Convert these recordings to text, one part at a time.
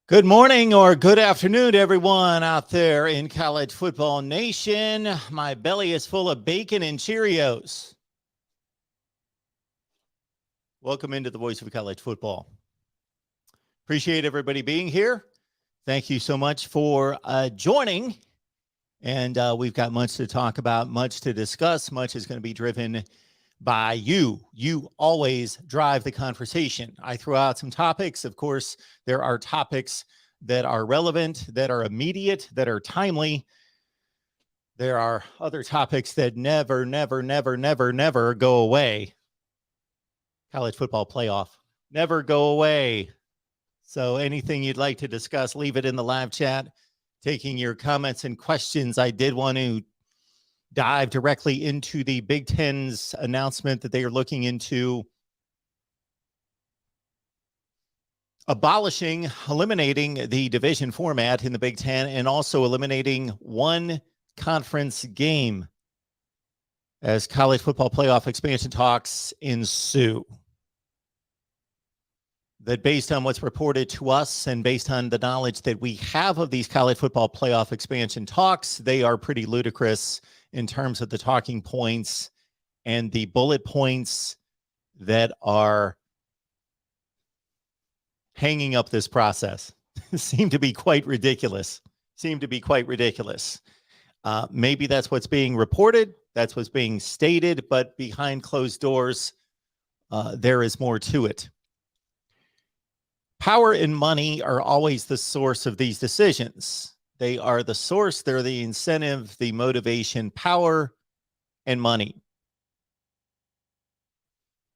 Good morning or good afternoon to everyone out there in College Football Nation. My belly is full of bacon and Cheerios. Welcome into the Voice of College Football. Appreciate everybody being here. Thank you so much for joining. And we've got much to talk about, much to discuss. Much is going to be driven by you. You always drive the conversation. I throw out some topics. Of course, there are topics that are relevant, that are immediate, that are timely. There are other topics that never go away. College football playoff, never go away. So anything you'd like to discuss, leave it in the live chat. Taking your comments and questions. I did want to dive directly into the Big Ten's announcement that they are looking into eliminating the division format in the Big Ten and also eliminating one conference game as college football playoff expansion talks ensue. That based on what's reported to us and based on the knowledge that we have of these college football playoff expansion talks, they are pretty ludicrous in terms of the talking points and the bullet points that are hanging up this process. Seem to be quite ridiculous. Maybe that's what's being reported. That's what's being stated, but behind closed doors, there is more to it. Power and money are always the source of these decisions. They are the source, they're the incentive, the motivation, power, and money.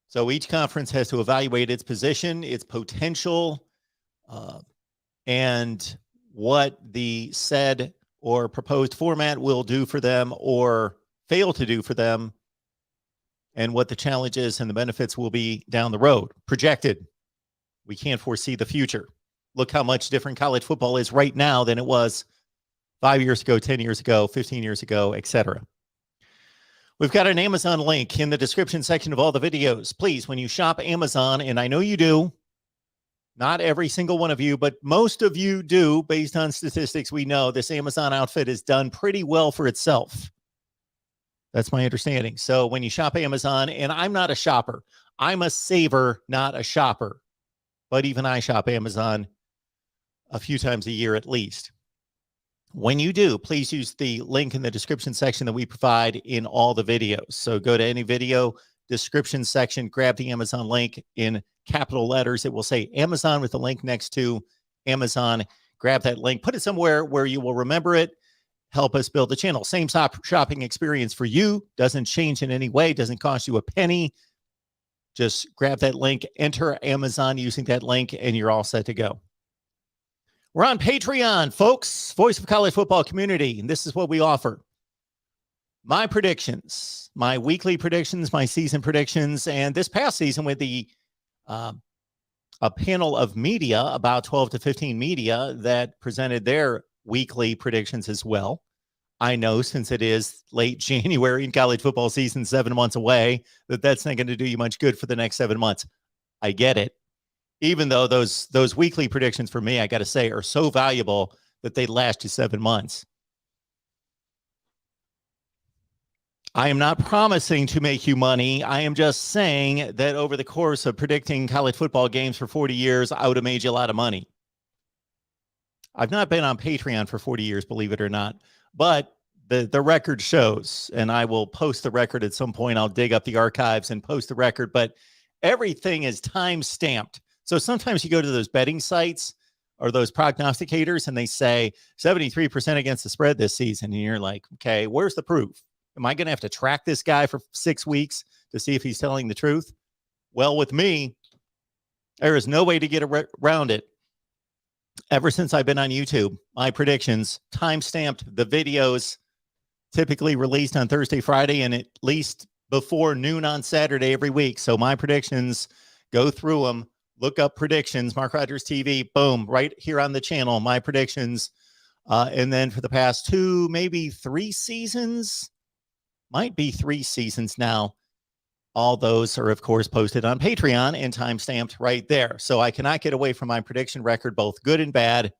So each conference has to evaluate its position, its potential, and what the said or proposed format will do for them or fail to do for them, and what the challenges and the benefits will be down the road. Projected. We can't foresee the future. Look how much different college football is right now than it was 5 years ago, 10 years ago, 15 years ago, etc. We've got an Amazon link in the description section of all the videos. Please, when you shop Amazon, and I know you do, not every single one of you, but most of you do, based on statistics we know, this Amazon outfit is done pretty well for itself. That's my understanding. So when you shop Amazon, and I'm not a shopper, I'm a saver, not a shopper. But even I shop Amazon a few times a year at least. When you do, please use the link in the description section that we provide in all the videos. So go to any video description section, grab the Amazon link in capital letters. It will say Amazon with the link next to Amazon. Grab that link, put it somewhere where you will remember it. Help us build the channel. Same shopping experience for you. Doesn't change in any way. Doesn't cost you a penny. Just grab that link, enter Amazon using that link, and you're all set to go. We're on Patreon, folks. Voice of College Football Community. And this is what we offer. My predictions, my weekly predictions, my season predictions, and this past season with the a panel of media, about 12 to 15 media that presented their weekly predictions as well. I know since it is late January and college football season 7 months away, that's not going to do you much good for the next 7 months. I get it. Even though those weekly predictions for me, I got to say, are so valuable that they last you 7 months. I am not promising to make you money. I am just saying that over the course of predicting college football games for 40 years, I would have made you a lot of money. I've not been on Patreon for 40 years, believe it or not. But the record shows, and I will post the record at some point. I'll dig up the archives and post the record, but everything is time stamped. So sometimes you go to those betting sites or those prognosticators and they say 73% against the spread this season. And you're like, okay, where's the proof? Am I going to have to track this guy for 6 weeks to see if he's telling the truth? Well, with me, there is no way to get around it. Ever since I've been on YouTube, my predictions, time-stamped, the videos typically released on Thursday, Friday, and at least before noon on Saturday every week. So my predictions, go through them, look up predictions, MarkRogersTV, boom, right here on the channel, my predictions. And then for the past 2, maybe 3 seasons, might be 3 seasons now, All those are, of course, posted on Patreon and time-stamped right there. So I cannot get away from my prediction record, both good and bad.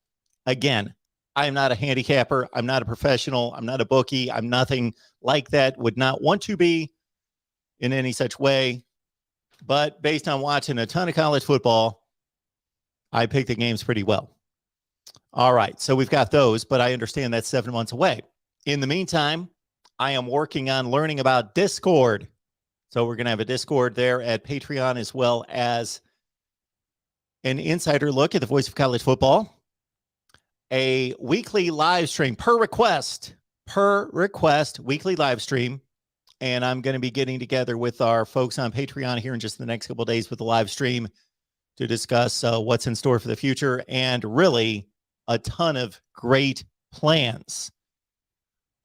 Again, I am not a handicapper. I'm not a professional. I'm not a bookie. I'm nothing like that. Would not want to be in any such way. But based on watching a ton of college football, I picked the games pretty well. All right, so we've got those, but I understand that's 7 months away. In the meantime, I am working on learning about Discord. So we're going to have a Discord there at Patreon, as well as an insider look at the voice of college football, a weekly live stream per request, weekly live stream. And I'm going to be getting together with our folks on Patreon here in just the next couple of days with the live stream to discuss what's in store for the future, and really a ton of great plans.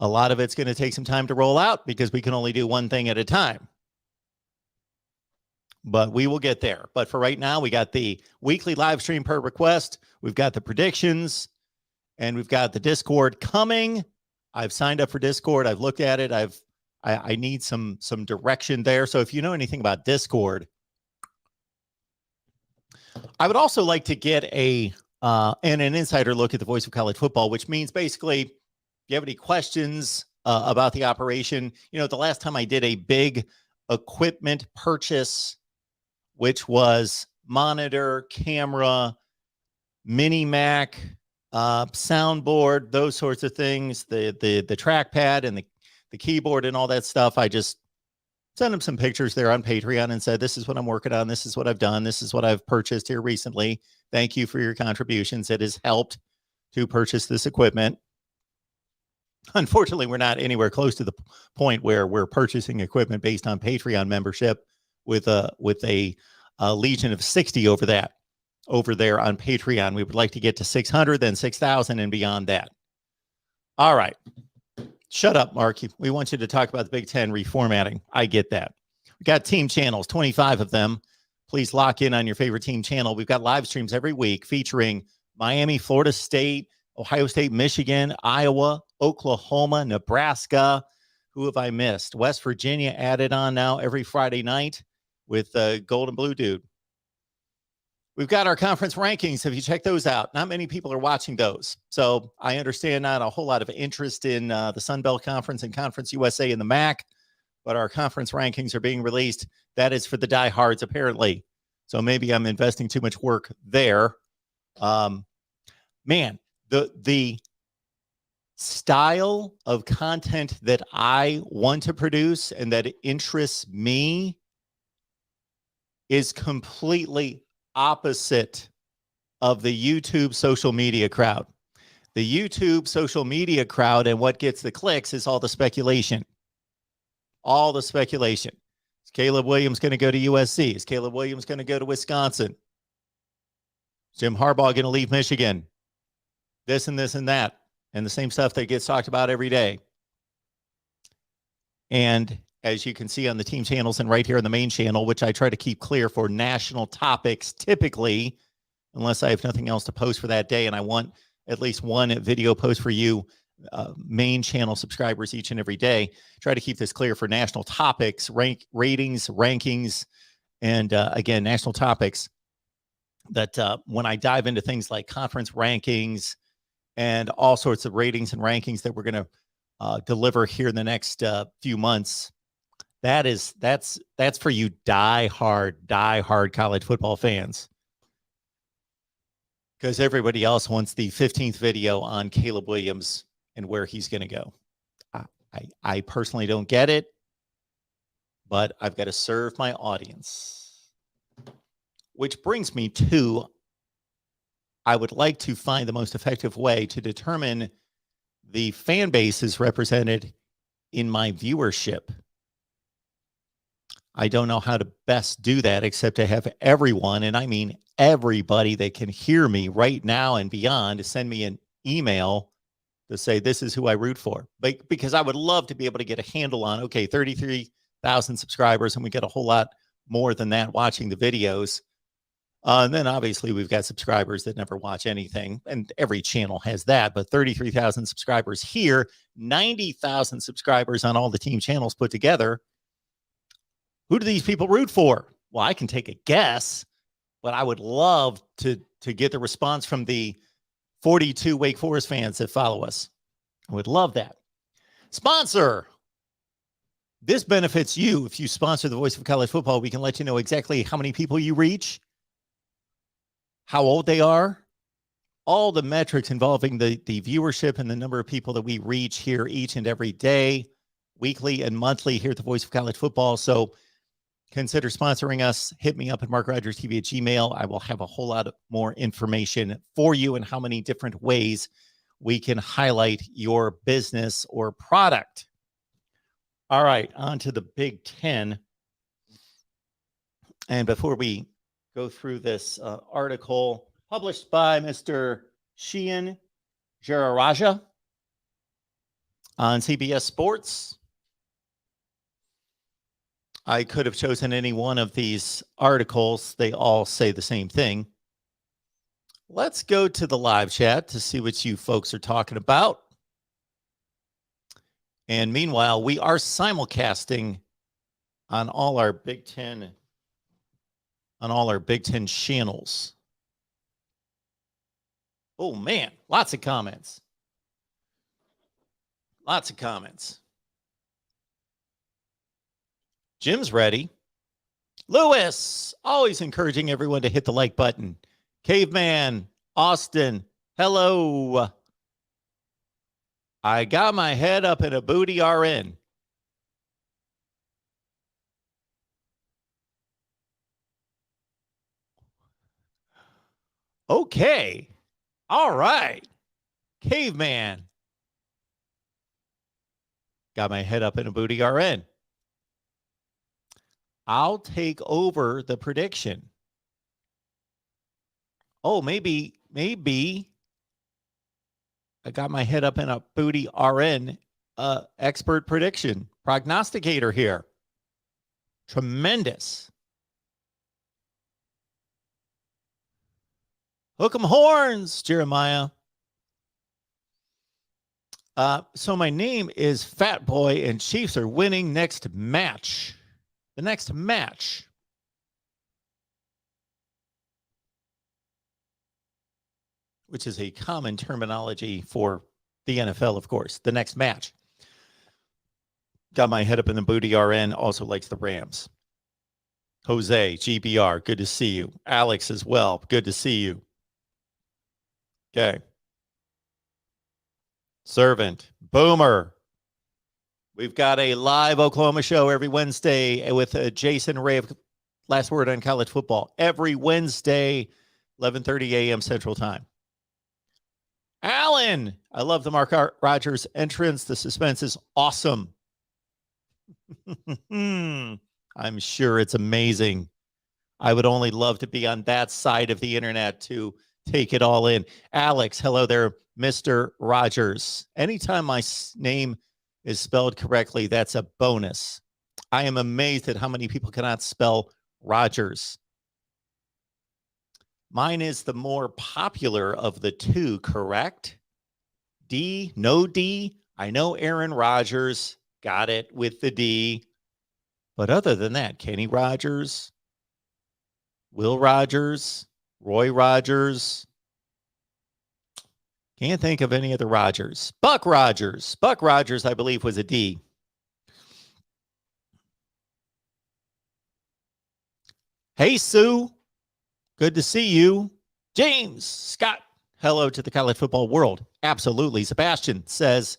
A lot of it's going to take some time to roll out because we can only do one thing at a time. But we will get there. But for right now, we got the weekly live stream per request. We've got the predictions, and we've got the Discord coming. I've signed up for Discord. I've looked at it. I need some direction there. So if you know anything about Discord, I would also like to get an insider look at the voice of college football, which means basically, if you have any questions about the operation, the last time I did a big equipment purchase, which was monitor, camera, mini Mac, soundboard, those sorts of things, the trackpad and the keyboard and all that stuff. I just sent him some pictures there on Patreon and said, this is what I'm working on. This is what I've done. This is what I've purchased here recently. Thank you for your contributions. It has helped to purchase this equipment. Unfortunately, we're not anywhere close to the point where we're purchasing equipment based on Patreon membership with a legion of 60 over there on Patreon. We would like to get to 600, then 6,000 and beyond that. All right. Shut up, Mark. We want you to talk about the Big Ten reformatting. I get that. We got team channels, 25 of them. Please lock in on your favorite team channel. We've got live streams every week featuring Miami, Florida State, Ohio State, Michigan, Iowa, Oklahoma, Nebraska. Who have I missed? West Virginia added on now every Friday night with Gold and Blue Dude. We've got our conference rankings. Have you checked those out? Not many people are watching those. So I understand not a whole lot of interest in the Sun Belt Conference and Conference USA and the MAC, but our conference rankings are being released. That is for the diehards, apparently. So maybe I'm investing too much work there. Man, the style of content that I want to produce and that interests me is completely opposite of the YouTube social media crowd. The YouTube social media crowd and what gets the clicks is all the speculation. All the speculation. Is Caleb Williams going to go to USC? Is Caleb Williams going to go to Wisconsin? Is Jim Harbaugh going to leave Michigan? This and this and that. And the same stuff that gets talked about every day. And as you can see on the team channels and right here on the main channel, which I try to keep clear for national topics, typically, unless I have nothing else to post for that day, and I want at least one video post for you, main channel subscribers each and every day. Try to keep this clear for national topics, ratings, rankings, and again, national topics that when I dive into things like conference rankings and all sorts of ratings and rankings that we're going to deliver here in the next few months, that's for you die-hard college football fans. Because everybody else wants the 15th video on Caleb Williams and where he's going to go. I personally don't get it, but I've got to serve my audience. Which brings me to, I would like to find the most effective way to determine the fan base is represented in my viewership. I don't know how to best do that except to have everyone, and I mean everybody that can hear me right now and beyond, to send me an email to say this is who I root for. But because I would love to be able to get a handle on, okay, 33,000 subscribers, and we get a whole lot more than that watching the videos. And then obviously we've got subscribers that never watch anything, and every channel has that, but 33,000 subscribers here, 90,000 subscribers on all the team channels put together. Who do these people root for? Well, I can take a guess, but I would love to get the response from the 42 Wake Forest fans that follow us. I would love that. Sponsor. This benefits you. If you sponsor the Voice of College Football, we can let you know exactly how many people you reach, how old they are, all the metrics involving the viewership and the number of people that we reach here each and every day, weekly and monthly here at the Voice of College Football. So consider sponsoring us. Hit me up at MarkRogersTV at Gmail. I will have a whole lot more information for you and how many different ways we can highlight your business or product. All right, on to the Big Ten. And before we go through this article published by Mr. Sheehan Jararaja on CBS Sports, I could have chosen any one of these articles. They all say the same thing. Let's go to the live chat to see what you folks are talking about. And meanwhile, we are simulcasting on all our Big Ten channels. Oh man, lots of comments. Lots of comments. Jim's ready. Lewis, always encouraging everyone to hit the like button. Caveman, Austin, hello. I got my head up in a booty RN. Okay. All right. Caveman. Got my head up in a booty RN. I'll take over the prediction. Oh, maybe I got my head up in a booty RN, expert prediction, prognosticator here. Tremendous. Hook 'em horns, Jeremiah. So my name is Fat Boy, and Chiefs are winning next match. The next match. Which is a common terminology for the NFL, of course. The next match. Got my head up in the booty RN, also likes the Rams. Jose, GBR, good to see you. Alex as well, good to see you. Okay. Servant, Boomer. We've got a live Oklahoma show every Wednesday with Jason Ray of Last Word on College Football. Every Wednesday, 11:30 a.m. Central Time. Alan, I love the Mark Rogers entrance. The suspense is awesome. I'm sure it's amazing. I would only love to be on that side of the internet to take it all in. Alex, hello there, Mr. Rogers. Anytime my name is spelled correctly, that's a bonus. I am amazed at how many people cannot spell Rogers. Mine is the more popular of the two, correct? D, no D. I know Aaron Rodgers got it with the D. But other than that, Kenny Rogers, Will Rogers, Roy Rogers. Can't think of any other Rogers. Buck Rogers. Buck Rogers, I believe, was a D. Hey, Sue. Good to see you. James, Scott, hello to the college football world. Absolutely. Sebastian says,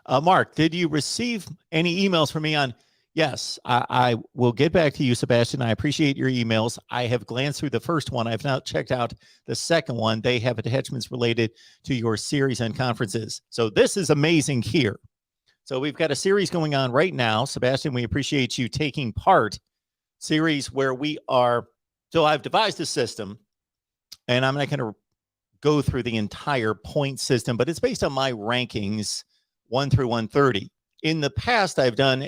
Mark, did you receive any emails from me on? Yes, I will get back to you, Sebastian. I appreciate your emails. I have glanced through the first one. I've now checked out the second one. They have attachments related to your series and conferences. So this is amazing here. So we've got a series going on right now. Sebastian, we appreciate you taking part. Series where we are. So I've devised a system, and I'm not going to go through the entire point system, but it's based on my rankings 1 through 130. In the past, I've done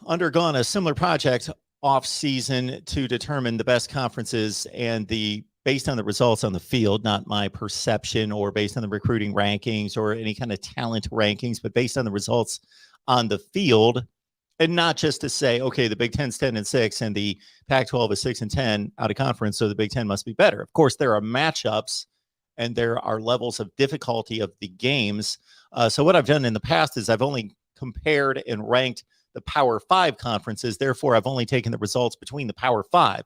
undergone a similar project off season to determine the best conferences and based on the results on the field, not my perception or based on the recruiting rankings or any kind of talent rankings, but based on the results on the field. And not just to say, okay, the Big Ten's 10-6 and the Pac-12 is 6-10 out of conference, so the Big Ten must be better. Of course, there are matchups and there are levels of difficulty of the games. So what I've done in the past is I've only compared and ranked the Power 5 conferences. Therefore, I've only taken the results between the Power 5.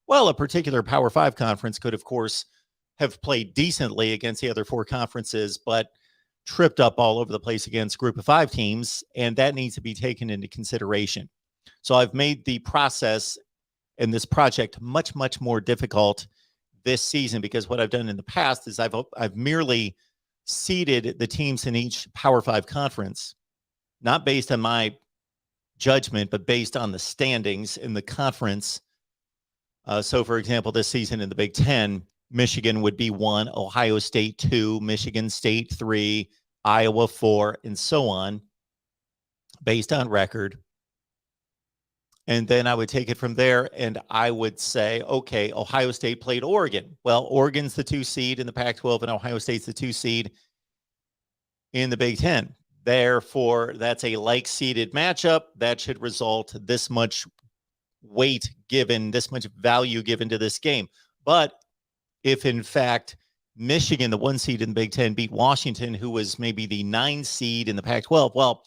Well, a particular Power 5 conference could, of course, have played decently against the other 4 conferences, but tripped up all over the place against Group of 5 teams, and that needs to be taken into consideration. So I've made the process and this project much, much more difficult this season, because what I've done in the past is I've merely seeded the teams in each Power 5 conference, not based on my judgment, but based on the standings in the conference. So, for example, this season in the Big Ten, Michigan would be 1, Ohio State 2, Michigan State 3, Iowa 4, and so on, based on record. And then I would take it from there, and I would say, okay, Ohio State played Oregon. Well, Oregon's the 2 seed in the Pac-12, and Ohio State's the 2 seed in the Big Ten. Therefore, that's a like-seeded matchup. That should result this much weight given, this much value given to this game. But if, in fact, Michigan, the 1 seed in the Big Ten, beat Washington, who was maybe the 9 seed in the Pac-12, well,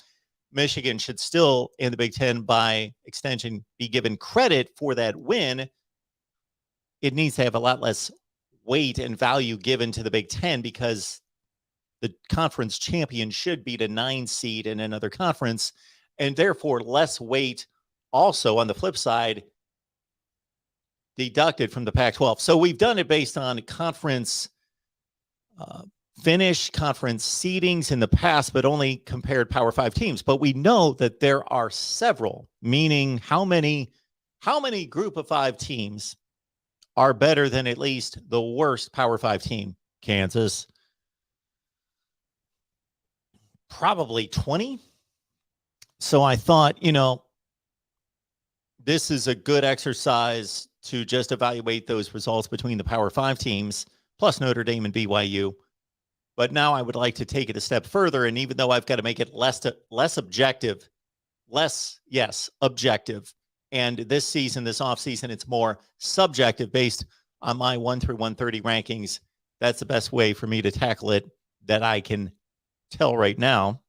Michigan should still, in the Big Ten, by extension, be given credit for that win. It needs to have a lot less weight and value given to the Big Ten, because the conference champion should beat a 9 seed in another conference, and therefore less weight also on the flip side deducted from the Pac-12. So we've done it based on conference finish, conference seedings in the past, but only compared Power 5 teams. But we know that there are several, meaning how many Group of 5 teams are better than at least the worst Power 5 team? Kansas. Probably 20. So I thought, this is a good exercise to just evaluate those results between the Power 5 teams, plus Notre Dame and BYU. But now I would like to take it a step further, and even though I've got to make it less objective, objective. And this season, this offseason, it's more subjective based on my 1 through 130 rankings. That's the best way for me to tackle it that I can tell right now.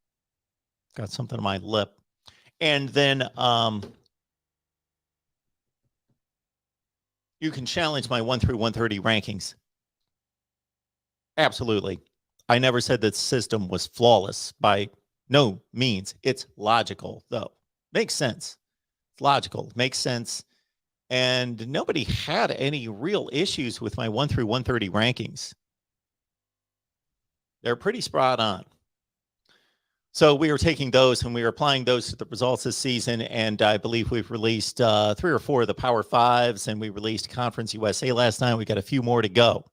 Got something on my lip. And then you can challenge my 1 through 130 rankings. Absolutely. I never said that system was flawless by no means. It's logical, though. Makes sense. It's logical. Makes sense. And nobody had any real issues with my 1 through 130 rankings. They're pretty spot on. So we were taking those and we were applying those to the results this season. And I believe we've released 3 or 4 of the Power 5s, and we released Conference USA last night. We got a few more to go.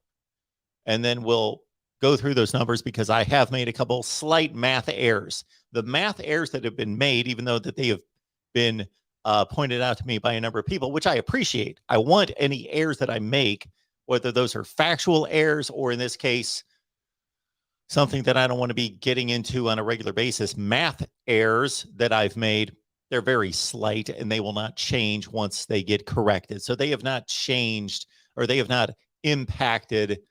And then we'll go through those numbers, because I have made a couple slight math errors. The math errors that have been made, even though that they have been pointed out to me by a number of people, which I appreciate. I want any errors that I make, whether those are factual errors or, in this case, something that I don't want to be getting into on a regular basis, math errors that I've made, they're very slight and they will not change once they get corrected. So they have not changed, or they have not impacted,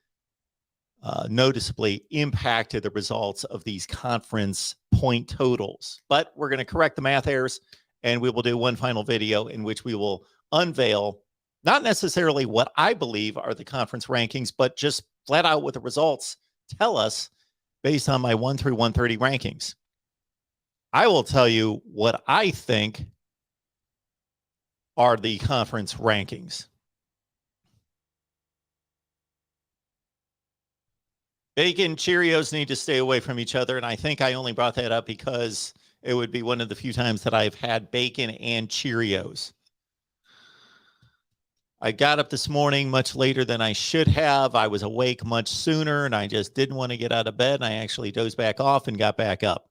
noticeably impacted the results of these conference point totals. But we're going to correct the math errors, and we will do one final video in which we will unveil not necessarily what I believe are the conference rankings, but just flat out what the results tell us based on my 1 through 130 rankings. I will tell you what I think are the conference rankings. Bacon, Cheerios need to stay away from each other, and I think I only brought that up because it would be one of the few times that I've had bacon and Cheerios. I got up this morning much later than I should have. I was awake much sooner, and I just didn't want to get out of bed. And I actually dozed back off and got back up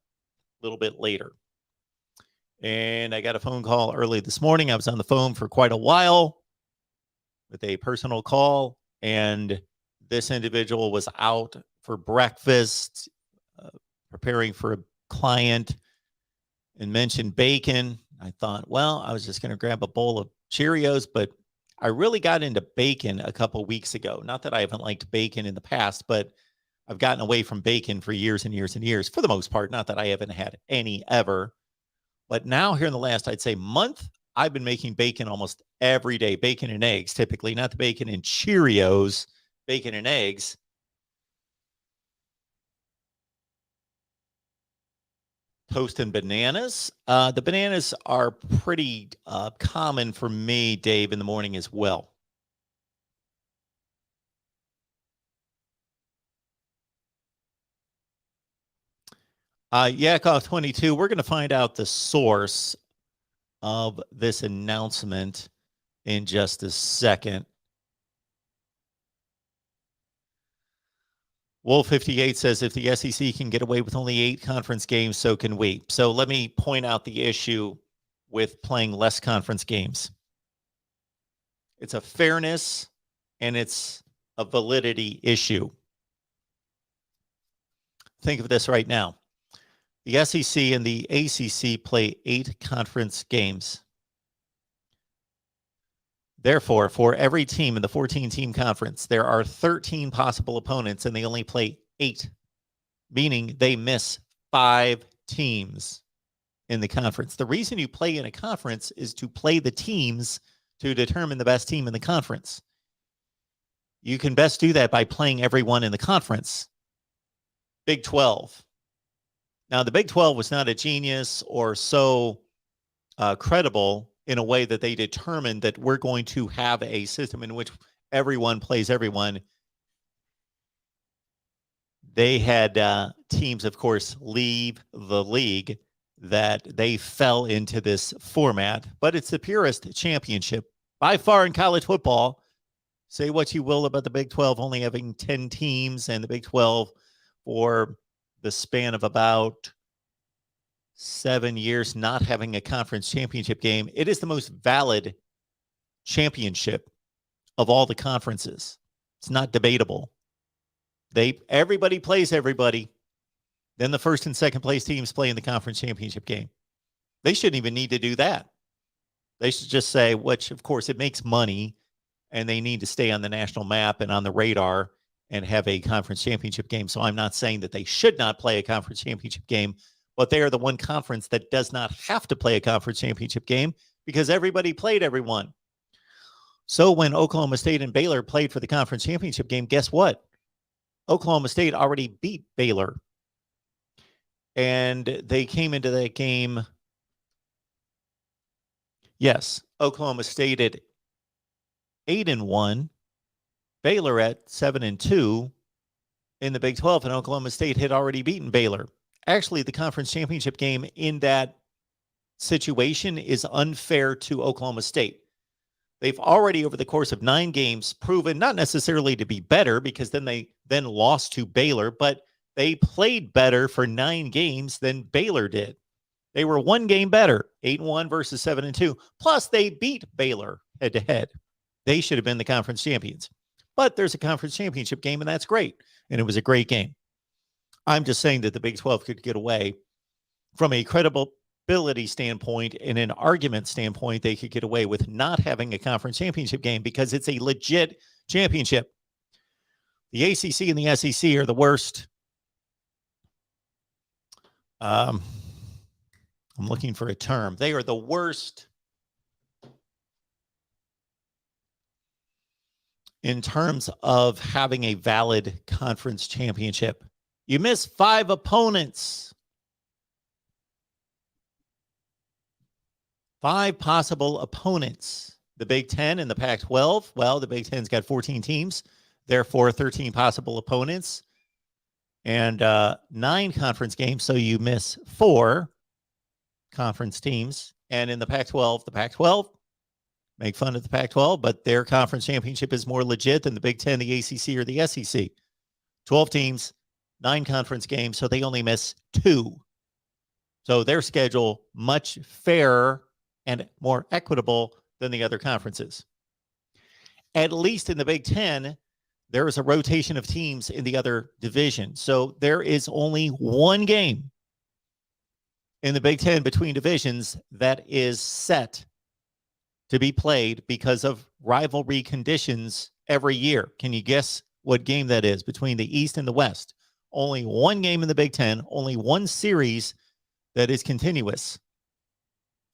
a little bit later. And I got a phone call early this morning. I was on the phone for quite a while with a personal call, and this individual was out for breakfast, preparing for a client, and mentioned bacon. I thought, well, I was just going to grab a bowl of Cheerios, but I really got into bacon a couple weeks ago. Not that I haven't liked bacon in the past, but I've gotten away from bacon for years and years and years for the most part. Not that I haven't had any ever, but now here in the last, I'd say month, I've been making bacon almost every day. Bacon and eggs, typically, not the bacon and Cheerios, bacon and eggs. Toast and bananas. The bananas are pretty common for me, Dave, in the morning as well. Yakov 22, we're going to find out the source of this announcement in just a second. Wolf 58 says if the SEC can get away with only 8 conference games, so can we. So let me point out the issue with playing less conference games. It's a fairness and it's a validity issue. Think of this right now. The SEC and the ACC play 8 conference games. Therefore, for every team in the 14-team conference, there are 13 possible opponents, and they only play 8, meaning they miss 5 teams in the conference. The reason you play in a conference is to play the teams to determine the best team in the conference. You can best do that by playing everyone in the conference. Big 12. Now, the Big 12 was not a genius or so credible in a way that they determined that we're going to have a system in which everyone plays everyone. They had teams, of course, leave the league that they fell into this format, but it's the purest championship by far in college football. Say what you will about the Big 12 only having 10 teams and the Big 12 for the span of about 7 years not having a conference championship game. It is the most valid championship of all the conferences. It's not debatable. Everybody plays everybody. Then the first and second place teams play in the conference championship game. They shouldn't even need to do that. They should just say, which of course it makes money and they need to stay on the national map and on the radar and have a conference championship game. So I'm not saying that they should not play a conference championship game, but they are the one conference that does not have to play a conference championship game because everybody played everyone. So when Oklahoma State and Baylor played for the conference championship game, guess what? Oklahoma State already beat Baylor. And they came into that game. Yes, Oklahoma State at 8-1, Baylor at 7-2 in the Big 12, and Oklahoma State had already beaten Baylor. Actually, the conference championship game in that situation is unfair to Oklahoma State. They've already, over the course of 9 games, proven not necessarily to be better because then they lost to Baylor, but they played better for 9 games than Baylor did. They were 1 game better, 8-1 versus 7-2. Plus, they beat Baylor head-to-head. They should have been the conference champions. But there's a conference championship game, and that's great. And it was a great game. I'm just saying that the Big 12 could get away from a credibility standpoint and an argument standpoint. They could get away with not having a conference championship game because it's a legit championship. The ACC and the SEC are the worst. I'm looking for a term. They are the worst in terms of having a valid conference championship. You miss 5 opponents. 5 possible opponents. The Big 10 and the Pac-12, well, the Big 10's got 14 teams, therefore 13 possible opponents and 9 conference games, so you miss 4 conference teams. And in the Pac-12, make fun of the Pac-12, but their conference championship is more legit than the Big 10, the ACC, or the SEC. 12 teams, 9 conference games, so they only miss 2. So their schedule much fairer and more equitable than the other conferences. At least in the Big 10, there is a rotation of teams in the other division. So there is only 1 game in the Big Ten between divisions that is set to be played because of rivalry conditions every year. Can you guess what game that is between the East and the West? Only one game in the Big Ten, only one series that is continuous.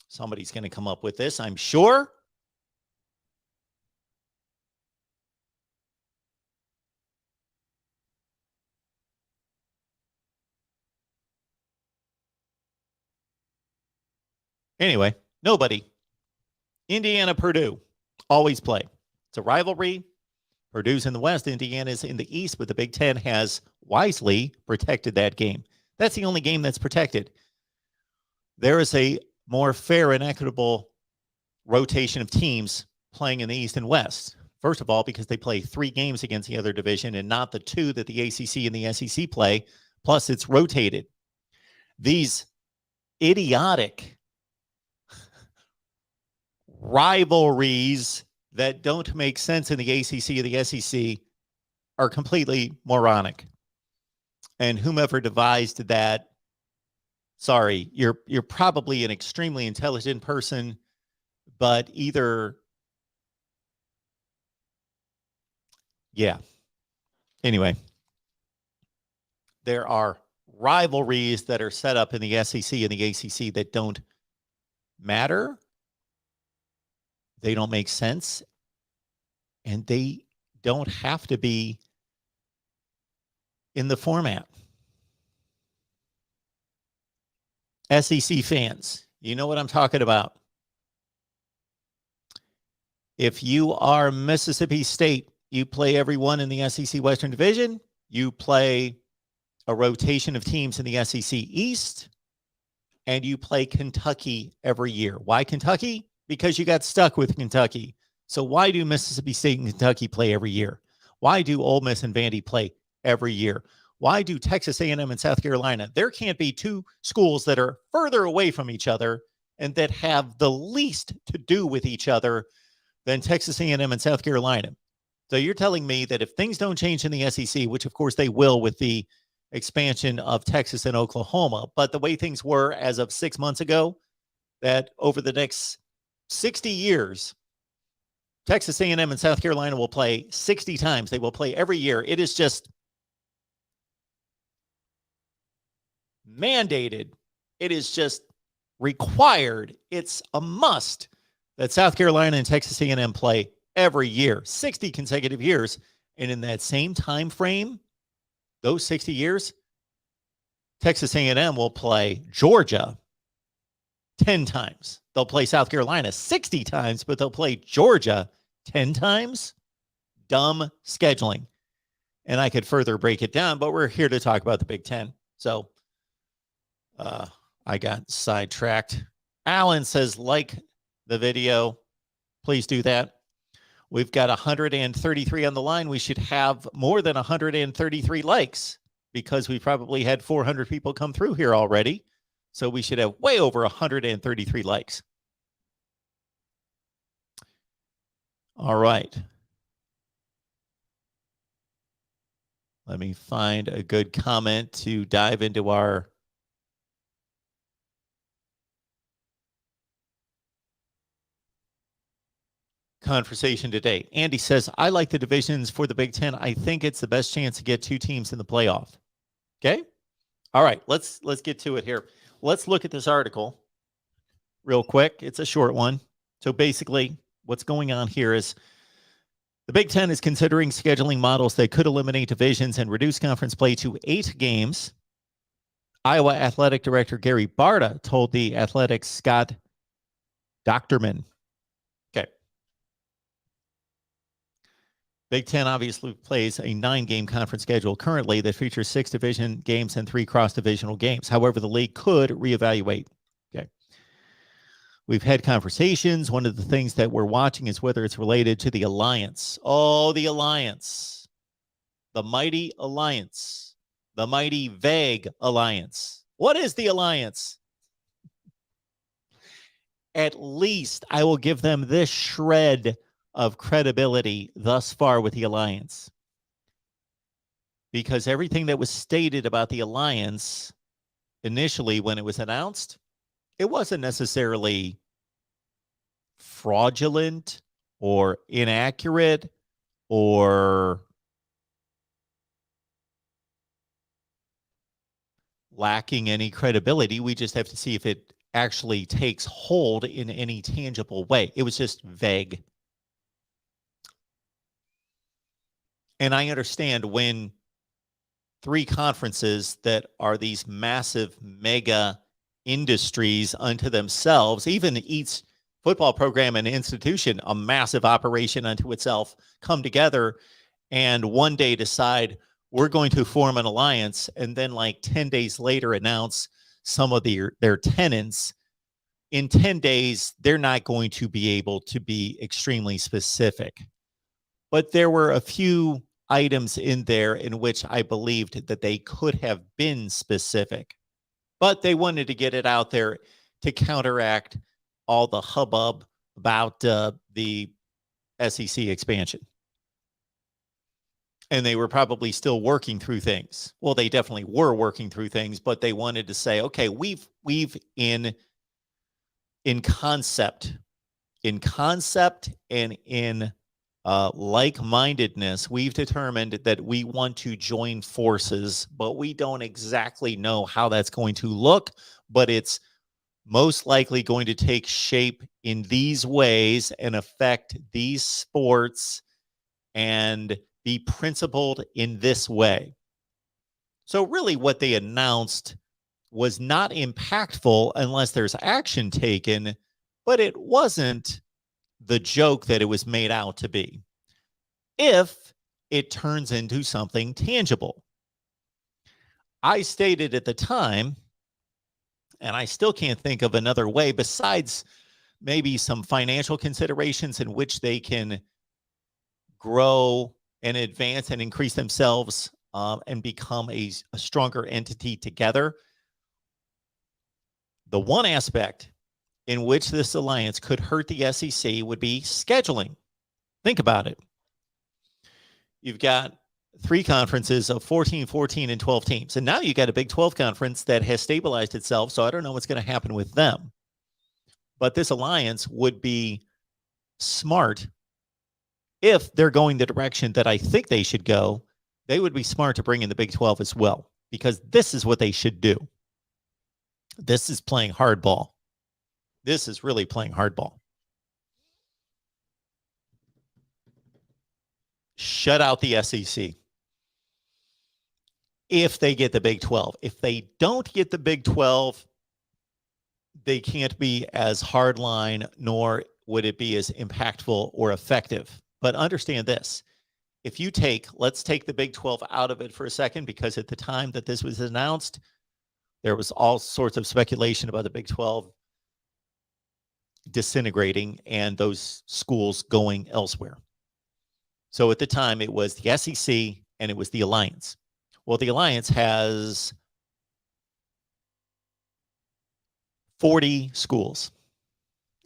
Somebody's going to come up with this, I'm sure. Anyway, nobody. Indiana, Purdue, always play. It's a rivalry. Purdue's in the West, Indiana's in the East, but the Big Ten has wisely protected that game. That's the only game that's protected. There is a more fair and equitable rotation of teams playing in the East and West. First of all, because they play 3 games against the other division and not the 2 that the ACC and the SEC play. Plus, it's rotated. These idiotic rivalries that don't make sense in the ACC or the SEC are completely moronic. And whomever devised that, sorry, you're probably an extremely intelligent person, but either, yeah. Anyway, there are rivalries that are set up in the SEC and the ACC that don't matter. They don't make sense, and they don't have to be in the format. SEC fans, you know what I'm talking about. If you are Mississippi State, you play everyone in the SEC Western Division. You play a rotation of teams in the SEC East, and you play Kentucky every year. Why Kentucky? Because you got stuck with Kentucky. So why do Mississippi State and Kentucky play every year? Why do Ole Miss and Vandy play every year? Why do Texas A&M and South Carolina? There can't be 2 schools that are further away from each other and that have the least to do with each other than Texas A&M and South Carolina. So you're telling me that if things don't change in the SEC, which of course they will with the expansion of Texas and Oklahoma, but the way things were as of 6 months ago, that over the next 60 years, Texas A&M and South Carolina will play 60 times. They will play every year. It is just mandated. It is just required. It's a must that South Carolina and Texas A&M play every year, 60 consecutive years. And in that same time frame, those 60 years, Texas A&M will play Georgia 10 times. They'll play South Carolina 60 times, but they'll play Georgia 10 times. Dumb scheduling. And I could further break it down, but we're here to talk about the Big Ten. So I got sidetracked. Alan says, like the video. Please do that. We've got 133 on the line. We should have more than 133 likes because we probably had 400 people come through here already. So we should have way over 133 likes. All right. Let me find a good comment to dive into our conversation today. Andy says, I like the divisions for the Big Ten. I think it's the best chance to get 2 teams in the playoff. Okay. All right. Let's get to it here. Let's look at this article real quick. It's a short one. So basically what's going on here is the Big Ten is considering scheduling models that could eliminate divisions and reduce conference play to 8 games. Iowa Athletic Director Gary Barta told the Athletics' Scott Docterman. Okay. Big Ten obviously plays a 9-game conference schedule currently that features 6 division games and 3 cross-divisional games. However, the league could reevaluate. Okay. We've had conversations. One of the things that we're watching is whether it's related to the alliance. Oh, the alliance. The mighty alliance. The mighty vague alliance. What is the alliance? At least I will give them this shred of credibility thus far with the alliance. Because everything that was stated about the alliance initially when it was announced, it wasn't necessarily fraudulent or inaccurate or lacking any credibility. We just have to see if it actually takes hold in any tangible way. It was just vague. And I understand when three conferences that are these massive mega industries unto themselves, even each football program and institution, a massive operation unto itself, come together and one day decide we're going to form an alliance, and then like 10 days later announce some of their tenants. In 10 days, they're not going to be able to be extremely specific. But there were a few items in there in which I believed that they could have been specific, but they wanted to get it out there to counteract all the hubbub about the SEC expansion. And they were probably still working through things. Well, they definitely were working through things, but they wanted to say, okay, we've in concept and in like-mindedness, we've determined that we want to join forces, but we don't exactly know how that's going to look, but it's most likely going to take shape in these ways and affect these sports and be principled in this way. So really what they announced was not impactful unless there's action taken, but it wasn't the joke that it was made out to be, if it turns into something tangible. I stated at the time, and I still can't think of another way besides maybe some financial considerations in which they can grow and advance and increase themselves and become a stronger entity together. The one aspect in which this alliance could hurt the SEC would be scheduling. Think about it. You've got three conferences of 14, 14, and 12 teams. And now you got a Big 12 conference that has stabilized itself, so I don't know what's going to happen with them. But this alliance would be smart if they're going the direction that I think they should go. They would be smart to bring in the Big 12 as well, because this is what they should do. This is playing hardball. This is really playing hardball. Shut out the SEC if they get the Big 12. If they don't get the Big 12, they can't be as hardline, nor would it be as impactful or effective. But understand this. If you let's take the Big 12 out of it for a second, because at the time that this was announced, there was all sorts of speculation about the Big 12 disintegrating and those schools going elsewhere. So at the time, it was the SEC and it was the Alliance. Well, the Alliance has 40 schools,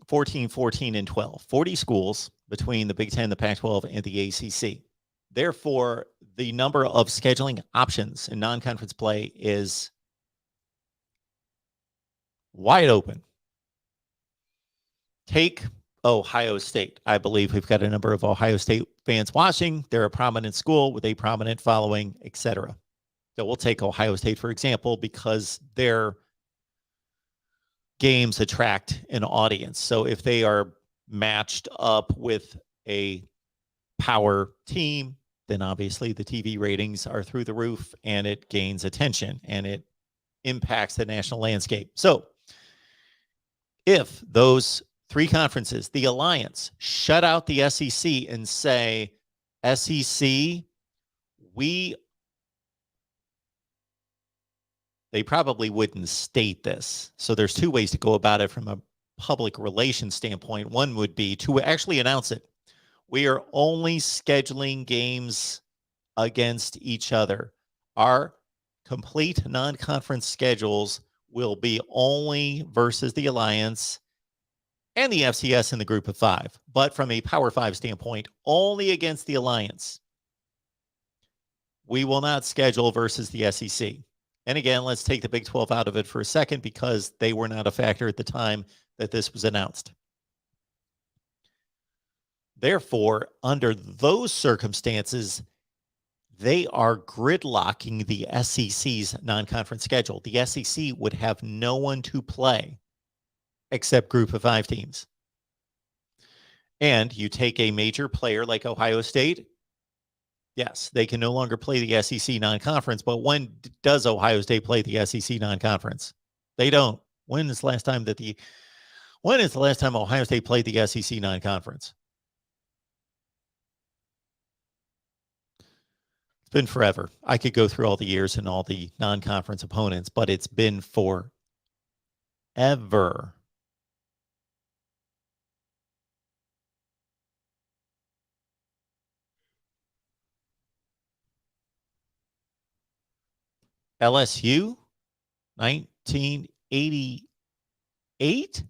14, 14, and 12. 40 schools between the Big Ten, the Pac-12, and the ACC. Therefore, the number of scheduling options in non-conference play is wide open. Take Ohio State. I believe we've got a number of Ohio State fans watching. They're a prominent school with a prominent following, etc. So we'll take Ohio State, for example, because their games attract an audience. So if they are matched up with a power team, then obviously the TV ratings are through the roof and it gains attention and it impacts the national landscape. So if those three conferences, the Alliance, shut out the SEC and say, SEC, they probably wouldn't state this. So there's two ways to go about it from a public relations standpoint. One would be to actually announce it. We are only scheduling games against each other. Our complete non-conference schedules will be only versus the Alliance and the FCS in the group of five. But from a Power 5 standpoint, only against the Alliance. We will not schedule versus the SEC. And again, let's take the Big 12 out of it for a second because they were not a factor at the time that this was announced. Therefore, under those circumstances, they are gridlocking the SEC's non-conference schedule. The SEC would have no one to play except group of 5 teams. And you take a major player like Ohio State, yes, they can no longer play the SEC non-conference, but when does Ohio State play the SEC non-conference? They don't. When is the last time Ohio State played the SEC non-conference? It's been forever. I could go through all the years and all the non-conference opponents, but it's been forever. LSU, 1988.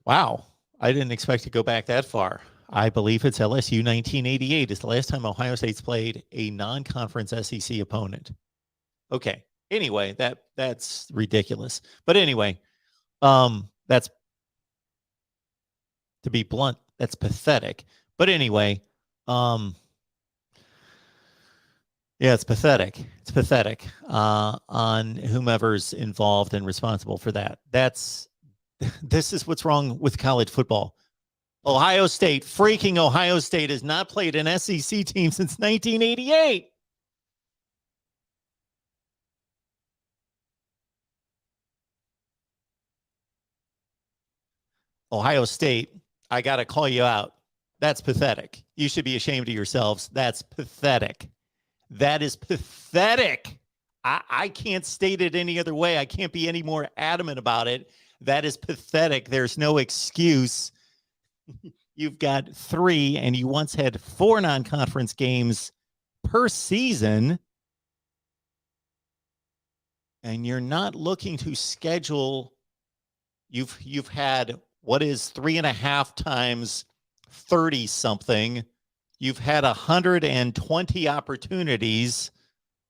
Wow. I didn't expect to go back that far. I believe it's LSU 1988 is the last time Ohio State's played a non-conference SEC opponent. Okay. Anyway, that's ridiculous. But anyway, that's, to be blunt, that's pathetic. But anyway, yeah, it's pathetic. It's pathetic on whomever's involved and responsible for that. This is what's wrong with college football. Ohio State, freaking Ohio State, has not played an SEC team since 1988. Ohio State, I got to call you out. That's pathetic. You should be ashamed of yourselves. That's pathetic. That is pathetic. I can't state it any other way. I can't be any more adamant about it. That is pathetic. There's no excuse. You've got 3, and you once had 4 non-conference games per season, and you're not looking to schedule. You've had what is 3.5 times 30 something. You've had 120 opportunities,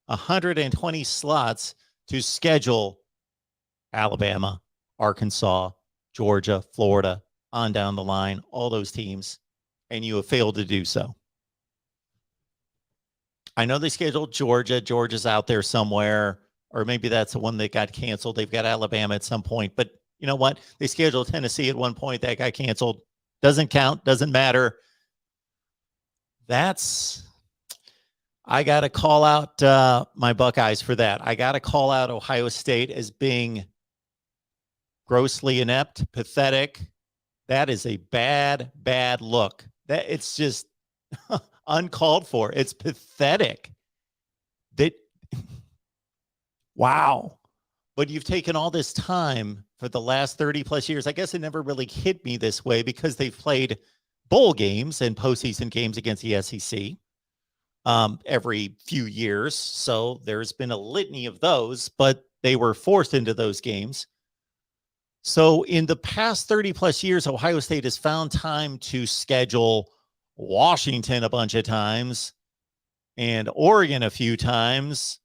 120 slots to schedule Alabama, Arkansas, Georgia, Florida, on down the line, all those teams, and you have failed to do so. I know they scheduled Georgia. Georgia's out there somewhere, or maybe that's the one that got canceled. They've got Alabama at some point, but you know what? They scheduled Tennessee at one point. That got canceled. Doesn't count. Doesn't matter. I got to call out my Buckeyes for that. I got to call out Ohio State as being grossly inept, pathetic. That is a bad, bad look. That it's just uncalled for. It's pathetic. Wow. But you've taken all this time for the last 30 plus years. I guess it never really hit me this way because they've played bowl games and postseason games against the SEC every few years. So there's been a litany of those, but they were forced into those games. So in the past 30 plus years, Ohio State has found time to schedule Washington a bunch of times and Oregon a few times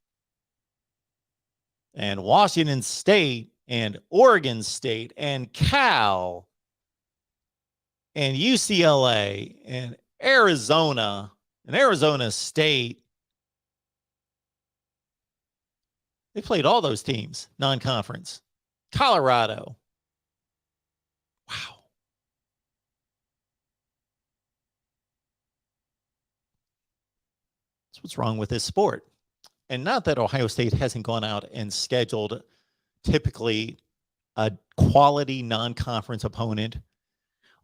and Washington State and Oregon State and Cal and UCLA and Arizona State. They played all those teams, non-conference. Colorado. Wow. That's what's wrong with this sport. And not that Ohio State hasn't gone out and scheduled typically a quality non-conference opponent.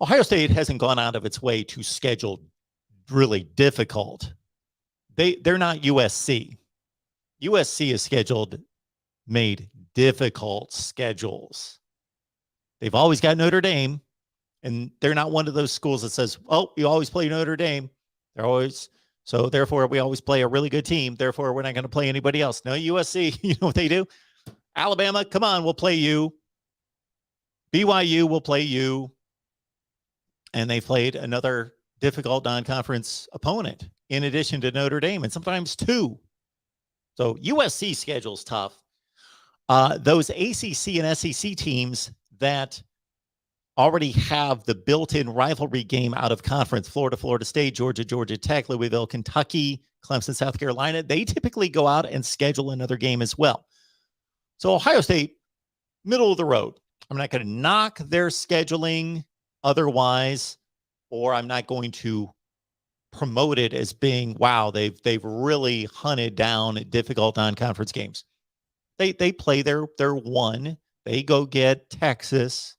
Ohio State hasn't gone out of its way to schedule really difficult. They're not USC. USC has made difficult schedules. They've always got Notre Dame, and they're not one of those schools that says, oh, you always play Notre Dame. So therefore we always play a really good team. Therefore, we're not going to play anybody else. No, USC, you know what they do? Alabama, come on, we'll play you. BYU will play you. And they played another difficult non-conference opponent in addition to Notre Dame, and sometimes 2. So USC schedule's tough. Those ACC and SEC teams that already have the built-in rivalry game out of conference, Florida, Florida State, Georgia, Georgia Tech, Louisville, Kentucky, Clemson, South Carolina, they typically go out and schedule another game as well. So Ohio State, middle of the road. I'm not going to knock their scheduling otherwise, or I'm not going to promote it as being, wow, they've really hunted down difficult non-conference games. They play their one. They go get Texas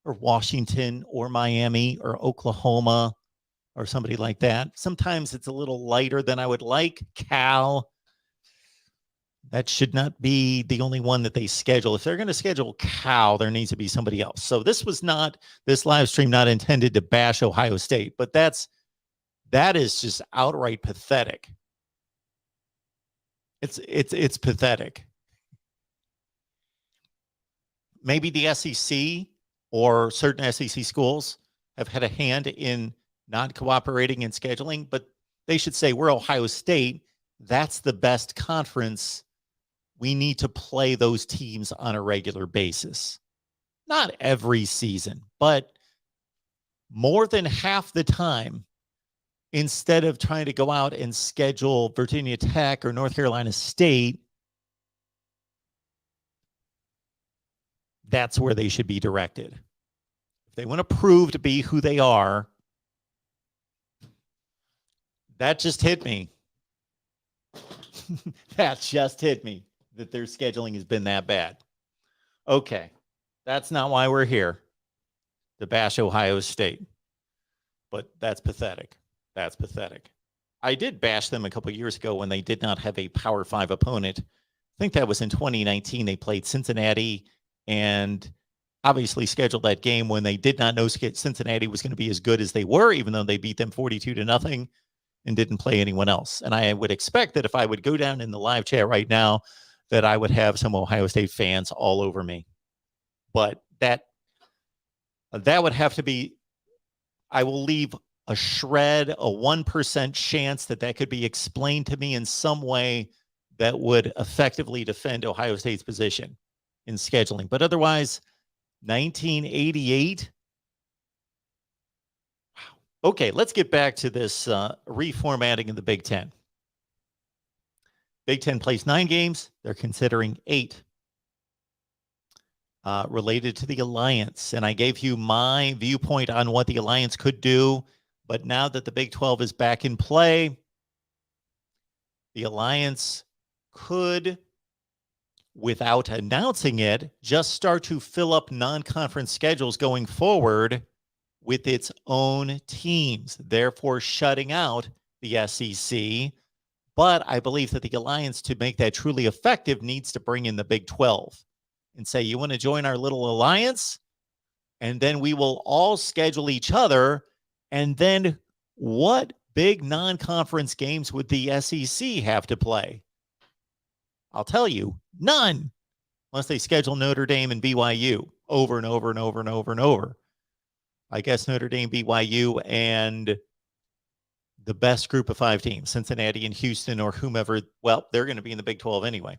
or Washington or Miami or Oklahoma or somebody like that. Sometimes it's a little lighter than I would like. Cal. That should not be the only one that they schedule. If they're going to schedule Cal, there needs to be somebody else. So this live stream not intended to bash Ohio State, but that is just outright pathetic. It's pathetic. Maybe the SEC or certain SEC schools have had a hand in not cooperating in scheduling, but they should say, we're Ohio State. That's the best conference. We need to play those teams on a regular basis. Not every season, but more than half the time, instead of trying to go out and schedule Virginia Tech or North Carolina State, that's where they should be directed. If they want to prove to be who they are, that just hit me. That just hit me that their scheduling has been that bad. Okay, that's not why we're here, to bash Ohio State. But that's pathetic. That's pathetic. I did bash them a couple years ago when they did not have a Power 5 opponent. I think that was in 2019. They played Cincinnati and obviously scheduled that game when they did not know Cincinnati was going to be as good as they were, even though they beat them 42-0 and didn't play anyone else. And I would expect that if I would go down in the live chat right now, that I would have some Ohio State fans all over me. But that would have to be, I will leave a shred, a 1% chance that could be explained to me in some way that would effectively defend Ohio State's position in scheduling. But otherwise, 1988. Wow. Okay, let's get back to this reformatting of the Big Ten. Big Ten plays 9 games. They're considering 8 related to the alliance. And I gave you my viewpoint on what the alliance could do. But now that the Big 12 is back in play, the alliance could, without announcing it, just start to fill up non-conference schedules going forward with its own teams, therefore shutting out the SEC. But I believe that the alliance, to make that truly effective, needs to bring in the Big 12 and say, you want to join our little alliance? And then we will all schedule each other. And then what big non-conference games would the SEC have to play? I'll tell you, none, unless they schedule Notre Dame and BYU over and over and over and over and over. I guess Notre Dame, BYU, and the best group of 5 teams, Cincinnati and Houston or whomever, well, they're going to be in the Big 12 anyway.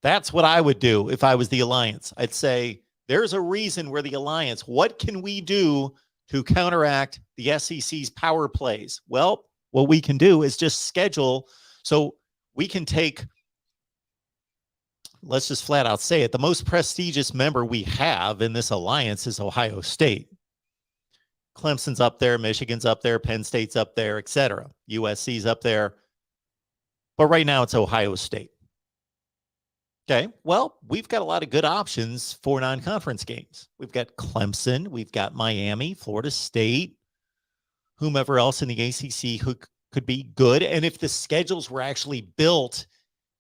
That's what I would do if I was the alliance. I'd say, there's a reason we're the alliance. What can we do to counteract the SEC's power plays? Well, what we can do is just schedule. So we can take, let's just flat out say it, the most prestigious member we have in this alliance is Ohio State. Clemson's up there, Michigan's up there, Penn State's up there, etc. USC's up there. But right now it's Ohio State. Okay, well, we've got a lot of good options for non-conference games. We've got Clemson, we've got Miami, Florida State, whomever else in the ACC who could be good. And if the schedules were actually built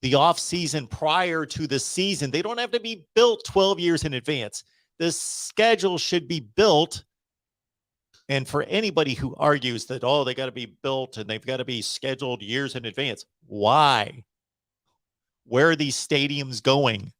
the off season prior to the season, they don't have to be built 12 years in advance. The schedule should be built. And for anybody who argues that, oh, they got to be built and they've got to be scheduled years in advance, why? Where are these stadiums going?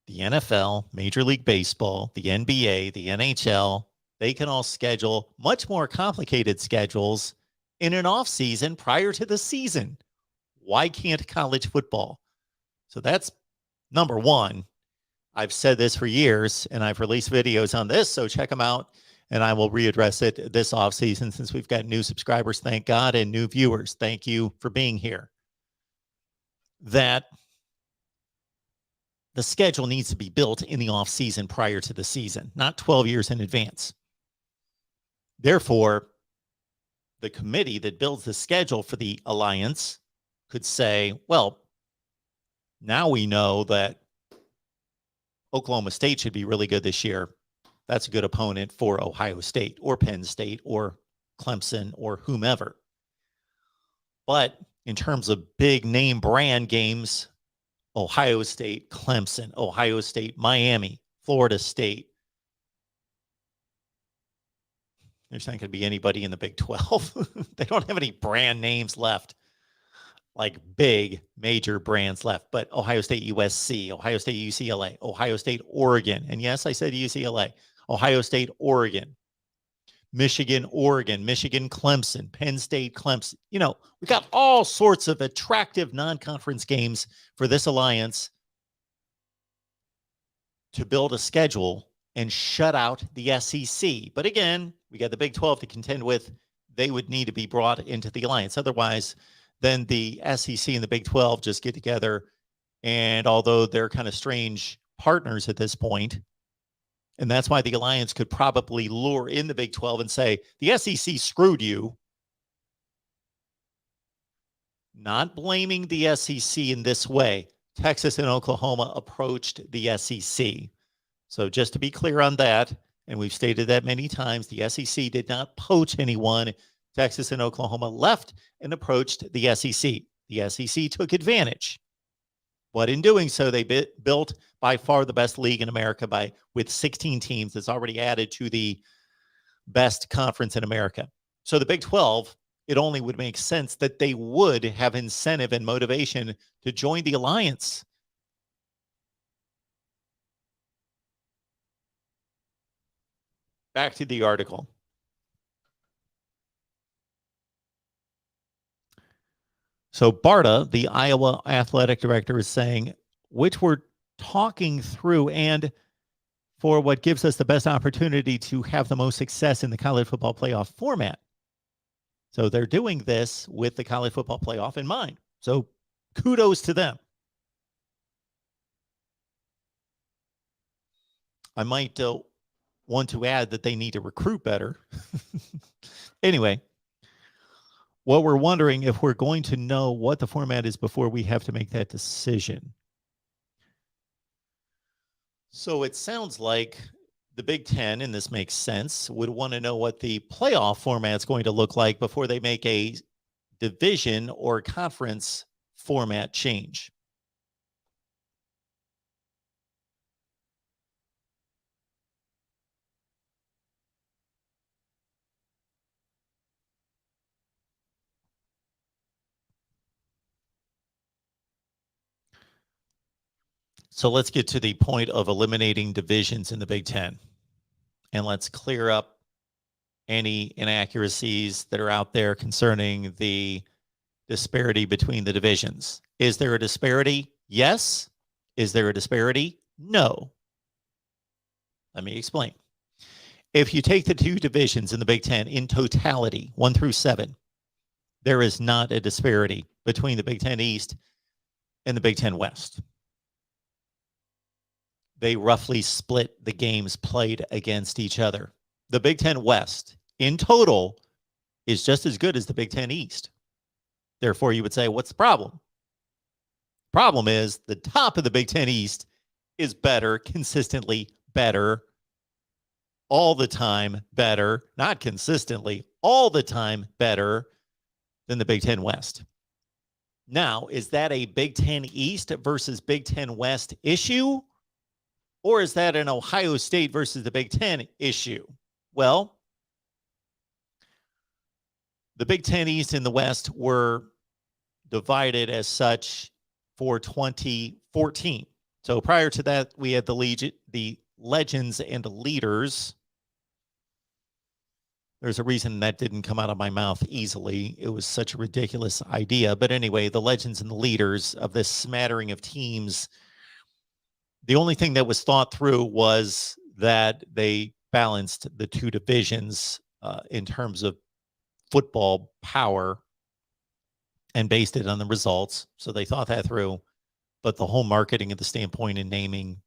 The NFL, Major League Baseball, the NBA, the NHL, they can all schedule much more complicated schedules in an off season prior to the season. Why can't college football? So that's number one. I've said this for years, and I've released videos on this, so check them out, and I will readdress it this offseason since we've got new subscribers, thank God, and new viewers. Thank you for being here. That the schedule needs to be built in the offseason prior to the season, not 12 years in advance. Therefore, the committee that builds the schedule for the alliance could say, well, now we know that Oklahoma State should be really good this year. That's a good opponent for Ohio State or Penn State or Clemson or whomever. But in terms of big name brand games, Ohio State, Clemson, Ohio State, Miami, Florida State. There's not going to be anybody in the Big 12. They don't have any brand names left, like big major brands left. But Ohio State, USC, Ohio State, UCLA, Ohio State, Oregon. And yes, I said UCLA. Ohio State, Oregon, Michigan, Oregon, Michigan, Clemson, Penn State, Clemson. You know, we got all sorts of attractive non-conference games for this alliance to build a schedule and shut out the SEC. But again, we got the Big 12 to contend with. They would need to be brought into the alliance. Otherwise, then the SEC and the Big 12 just get together. And although they're kind of strange partners at this point, and that's why the alliance could probably lure in the Big 12 and say, the SEC screwed you. Not blaming the SEC in this way. Texas and Oklahoma approached the SEC. So just to be clear on that, and we've stated that many times, the SEC did not poach anyone. Texas and Oklahoma left and approached the SEC. The SEC took advantage. But in doing so, they built by far the best league in America with 16 teams that's already added to the best conference in America. So the Big 12, it only would make sense that they would have incentive and motivation to join the alliance. Back to the article. So Barta, the Iowa athletic director, is saying, which we're talking through, and for what gives us the best opportunity to have the most success in the college football playoff format. So they're doing this with the college football playoff in mind. So kudos to them. I might want to add that they need to recruit better. Anyway, what we're wondering if we're going to know what the format is before we have to make that decision. So it sounds like the Big Ten, and this makes sense, would want to know what the playoff format is going to look like before they make a division or conference format change. So let's get to the point of eliminating divisions in the Big Ten. And let's clear up any inaccuracies that are out there concerning the disparity between the divisions. Is there a disparity? Yes. Is there a disparity? No. Let me explain. If you take the two divisions in the Big Ten in totality, 1 through 7, there is not a disparity between the Big Ten East and the Big Ten West. They roughly split the games played against each other. The Big Ten West, in total, is just as good as the Big Ten East. Therefore, you would say, what's the problem? Problem is the top of the Big Ten East is better, consistently better, all the time better, not consistently, all the time better than the Big Ten West. Now, is that a Big Ten East versus Big Ten West issue? Or is that an Ohio State versus the Big Ten issue? Well, the Big Ten East and the West were divided as such for 2014. So prior to that, we had the legends and the leaders. There's a reason that didn't come out of my mouth easily. It was such a ridiculous idea. But anyway, the legends and the leaders of this smattering of teams, the only thing that was thought through was that they balanced the two divisions in terms of football power and based it on the results. So they thought that through. But the whole marketing of the standpoint and naming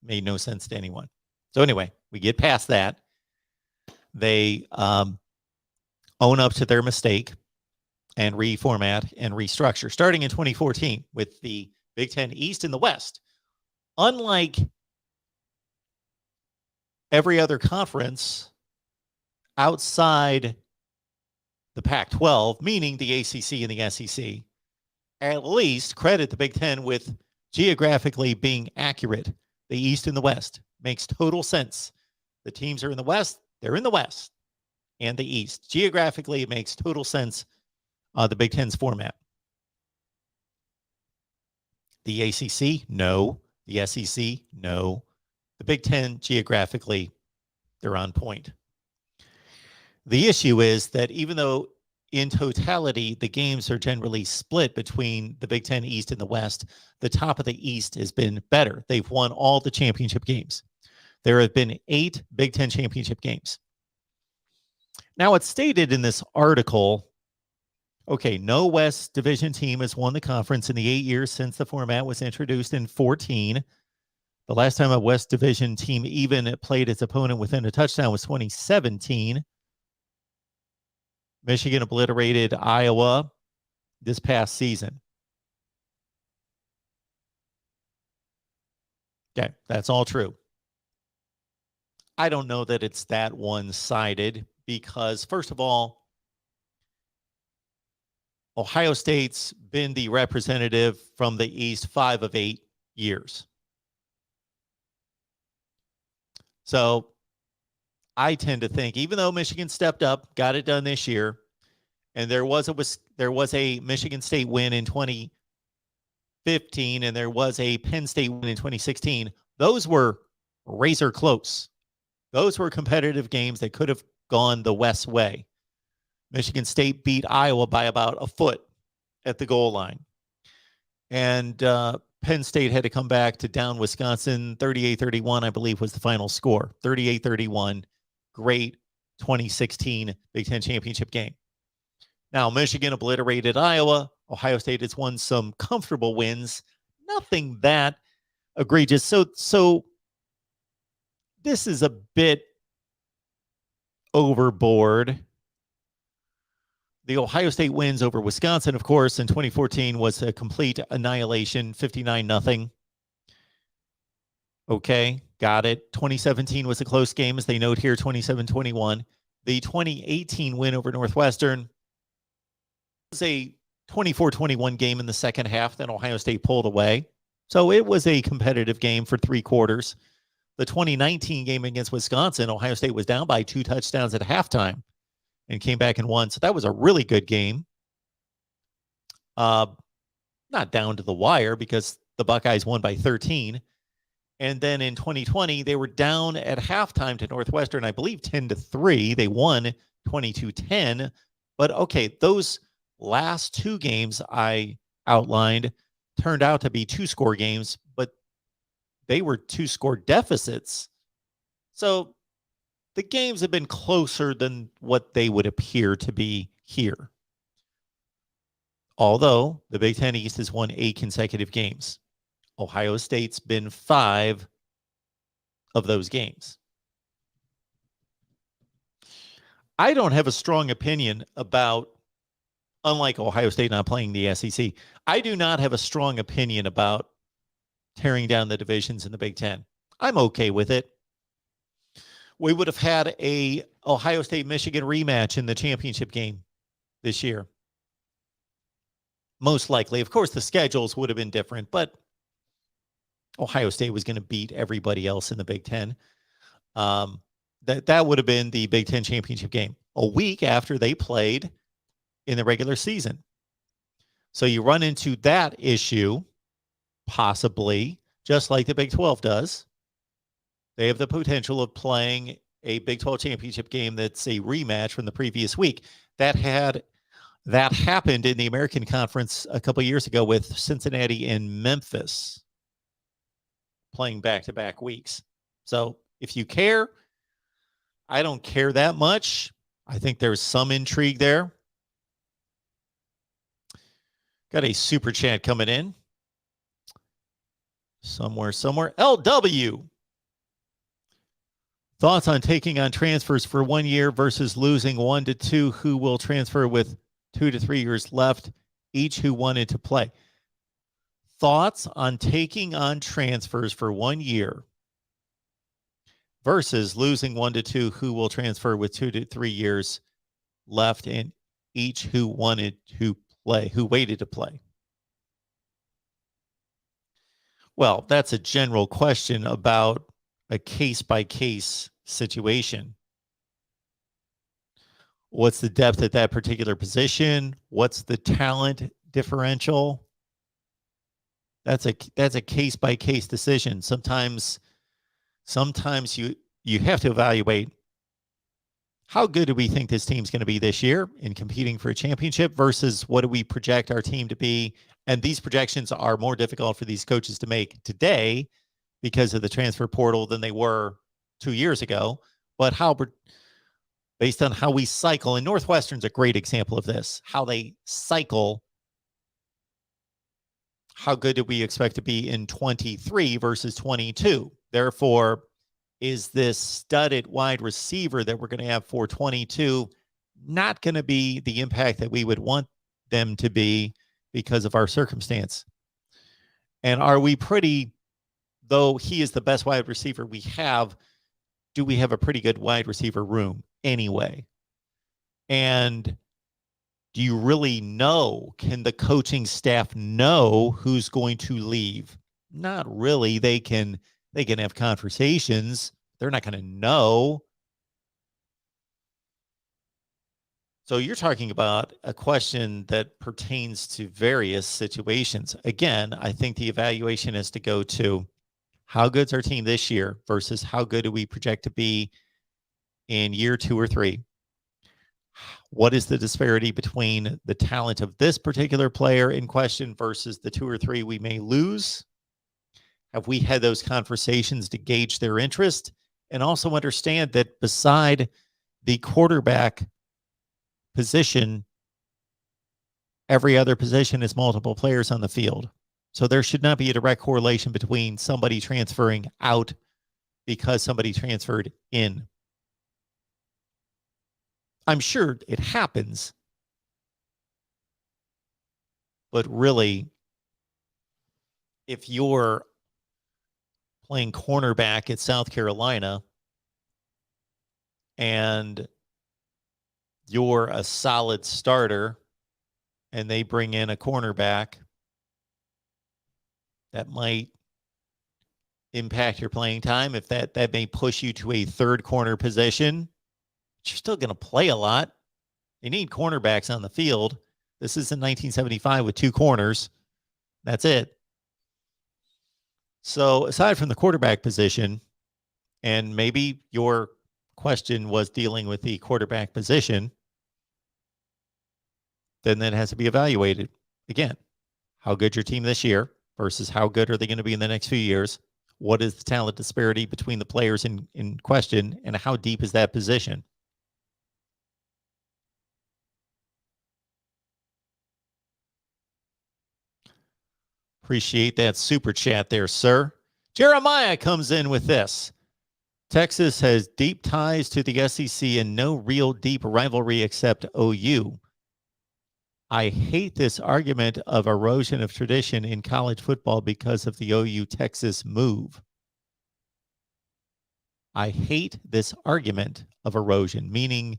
made no sense to anyone. So anyway, we get past that. They own up to their mistake and reformat and restructure, starting in 2014 with the Big Ten East and the West. Unlike every other conference outside the Pac-12, meaning the ACC and the SEC, at least credit the Big Ten with geographically being accurate. The East and the West makes total sense. The teams are in the West, they're in the West and the East. Geographically, it makes total sense, the Big Ten's format. The ACC, no. The SEC, no. The Big Ten, geographically, they're on point. The issue is that even though in totality, the games are generally split between the Big Ten East and the West, the top of the East has been better. They've won all the championship games. There have been 8 Big Ten championship games. Now, it's stated in this article, okay, no West Division team has won the conference in the 8 years since the format was introduced in 2014. The last time a West Division team even played its opponent within a touchdown was 2017. Michigan obliterated Iowa this past season. Okay, that's all true. I don't know that it's that one-sided because, first of all, Ohio State's been the representative from the East 5 of 8 years. So I tend to think, even though Michigan stepped up, got it done this year, and there was a Michigan State win in 2015, and there was a Penn State win in 2016. Those were razor close. Those were competitive games that could have gone the West way. Michigan State beat Iowa by about a foot at the goal line. And Penn State had to come back to down Wisconsin 38-31, I believe was the final score. 38-31, great 2016 Big Ten championship game. Now, Michigan obliterated Iowa. Ohio State has won some comfortable wins. Nothing that egregious. So this is a bit overboard. The Ohio State wins over Wisconsin, of course, in 2014 was a complete annihilation, 59-0. Okay, got it. 2017 was a close game, as they note here, 27-21. The 2018 win over Northwestern was a 24-21 game in the second half. Then Ohio State pulled away. So it was a competitive game for 3 quarters. The 2019 game against Wisconsin, Ohio State was down by 2 touchdowns at halftime and came back and won. So that was a really good game. Not down to the wire because the Buckeyes won by 13. And then in 2020, they were down at halftime to Northwestern, I believe 10-3. They won 22-10. But okay, those last 2 games I outlined turned out to be 2-score games, but they were 2-score deficits. So the games have been closer than what they would appear to be here. Although the Big Ten East has won 8 consecutive games. Ohio State's been 5 of those games. I don't have a strong opinion about, unlike Ohio State not playing the SEC, I do not have a strong opinion about tearing down the divisions in the Big Ten. I'm okay with it. We would have had a Ohio State-Michigan rematch in the championship game this year. Most likely. Of course, the schedules would have been different, but Ohio State was going to beat everybody else in the Big Ten. That would have been the Big Ten championship game a week after they played in the regular season. So you run into that issue, possibly, just like the Big 12 does. They have the potential of playing a Big 12 championship game that's a rematch from the previous week. That happened in the American Conference a couple of years ago with Cincinnati and Memphis playing back-to-back weeks. So if you care, I don't care that much. I think there's some intrigue there. Got a super chat coming in. Somewhere. LW. Thoughts on taking on transfers for 1 year versus losing 1 to 2 who will transfer with 2 to 3 years left, each who wanted to play. Thoughts on taking on transfers for 1 year versus losing 1 to 2 who will transfer with 2 to 3 years left and each who wanted to play, who waited to play. Well, that's a general question about a case-by-case situation. What's the depth at that particular position? What's the talent differential? That's a case-by-case decision. Sometimes you have to evaluate how good do we think this team's going to be this year in competing for a championship versus what do we project our team to be. And these projections are more difficult for these coaches to make today because of the transfer portal than they were 2 years ago. But based on how we cycle, and Northwestern's a great example of this, how they cycle, how good do we expect to be in 23 versus 22? Therefore, is this studded wide receiver that we're going to have for 22 not going to be the impact that we would want them to be because of our circumstance? And are we pretty, though he is the best wide receiver we have, do we have a pretty good wide receiver room anyway? And do you really know? Can the coaching staff know who's going to leave? Not really. They can have conversations. They're not going to know. So you're talking about a question that pertains to various situations. Again, I think the evaluation has to go to how good's our team this year versus how good do we project to be in year 2 or 3? What is the disparity between the talent of this particular player in question versus the 2 or 3 we may lose? Have we had those conversations to gauge their interest and also understand that beside the quarterback position, every other position is multiple players on the field. So there should not be a direct correlation between somebody transferring out because somebody transferred in. I'm sure it happens, but really, if you're playing cornerback at South Carolina and you're a solid starter and they bring in a cornerback, that might impact your playing time. If that may push you to a third corner position, but you're still going to play a lot. They need cornerbacks on the field. This is in 1975 with 2 corners. That's it. So aside from the quarterback position, and maybe your question was dealing with the quarterback position, then that has to be evaluated. Again, how good your team this year versus how good are they going to be in the next few years? What is the talent disparity between the players in question, and how deep is that position? Appreciate that super chat there, sir. Jeremiah comes in with this. Texas has deep ties to the SEC and no real deep rivalry except OU. I hate this argument of erosion of tradition in college football because of the OU Texas move. I hate this argument of erosion, meaning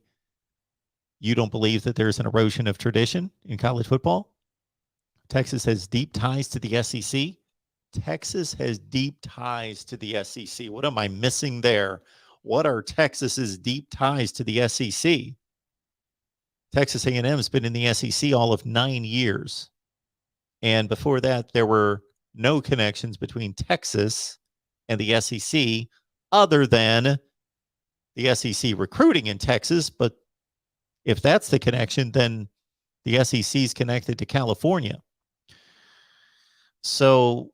you don't believe that there's an erosion of tradition in college football? Texas has deep ties to the SEC. Texas has deep ties to the SEC. What am I missing there? What are Texas's deep ties to the SEC? Texas A&M has been in the SEC all of 9 years. And before that, there were no connections between Texas and the SEC other than the SEC recruiting in Texas, but if that's the connection, then the SEC is connected to California. So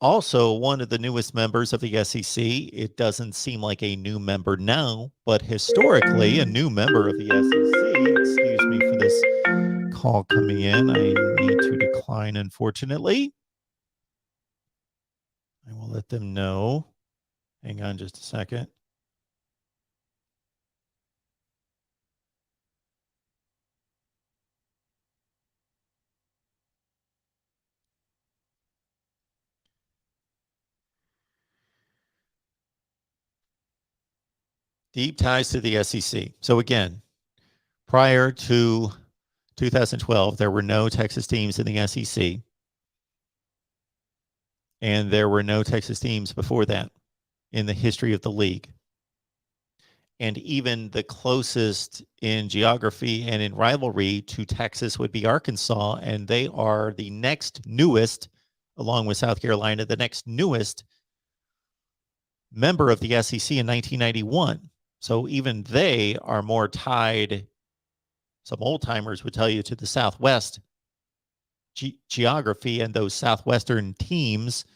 also one of the newest members of the SEC, it doesn't seem like a new member now, but historically a new member of the SEC, excuse me for this call coming in. I need to decline, unfortunately. I will let them know. Hang on just a second. Deep ties to the SEC. So again, prior to 2012, there were no Texas teams in the SEC. And there were no Texas teams before that in the history of the league. And even the closest in geography and in rivalry to Texas would be Arkansas. And they are the next newest, along with South Carolina, the next newest member of the SEC in 1991. So even they are more tied, some old timers would tell you, to the Southwest geography and those Southwestern teams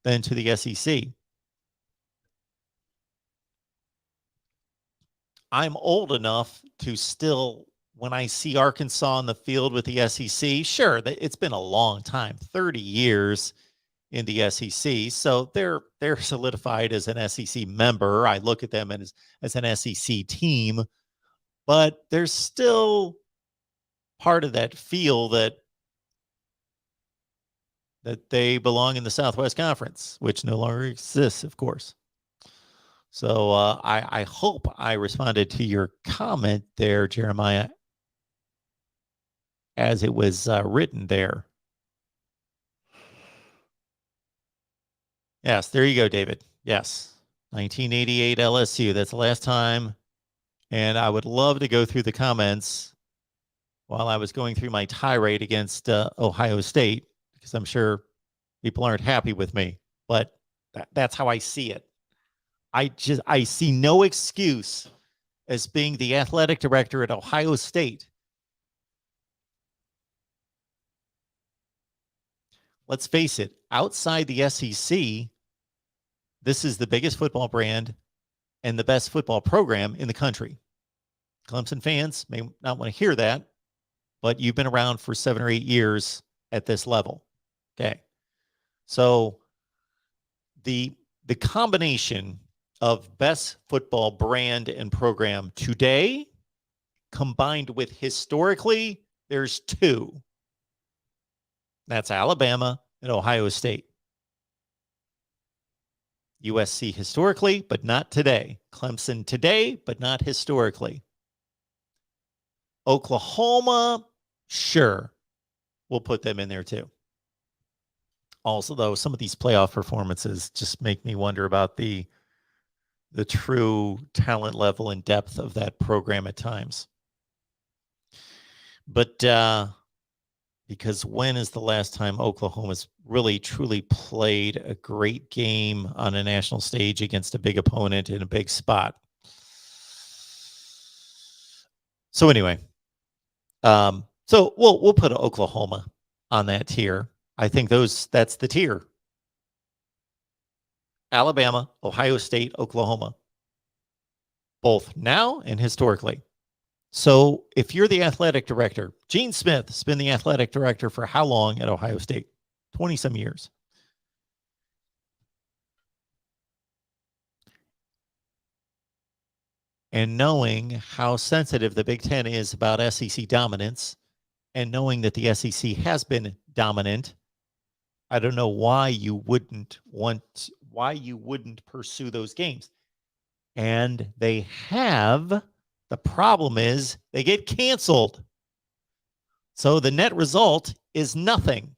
than to the SEC. I'm old enough to still, when I see Arkansas on the field with the SEC, sure, it's been a long time, 30 years in the SEC. So they're solidified as an SEC member. I look at them as an SEC team, but there's still part of that feel that they belong in the Southwest Conference, which no longer exists, of course. So I hope I responded to your comment there, Jeremiah, as it was written there. Yes, there you go, David. Yes, 1988 LSU. That's the last time. And I would love to go through the comments while I was going through my tirade against Ohio State, because I'm sure people aren't happy with me. But that's how I see it. I see no excuse as being the athletic director at Ohio State. Let's face it, outside the SEC, this is the biggest football brand and the best football program in the country. Clemson fans may not want to hear that, but you've been around for 7 or 8 years at this level. Okay. So the combination of best football brand and program today combined with historically, there's 2. That's Alabama and Ohio State. USC historically, but not today. Clemson today, but not historically. Oklahoma, sure, we'll put them in there too. Also, though, some of these playoff performances just make me wonder about the true talent level and depth of that program at times. But because when is the last time Oklahoma's really truly played a great game on a national stage against a big opponent in a big spot? So anyway, so we'll put Oklahoma on that tier. I think that's the tier. Alabama, Ohio State, Oklahoma, both now and historically. So if you're the athletic director, Gene Smith's been the athletic director for how long at Ohio State? 20-some years. And knowing how sensitive the Big Ten is about SEC dominance, and knowing that the SEC has been dominant, I don't know why you wouldn't pursue those games. And they have. The problem is they get canceled. So the net result is nothing.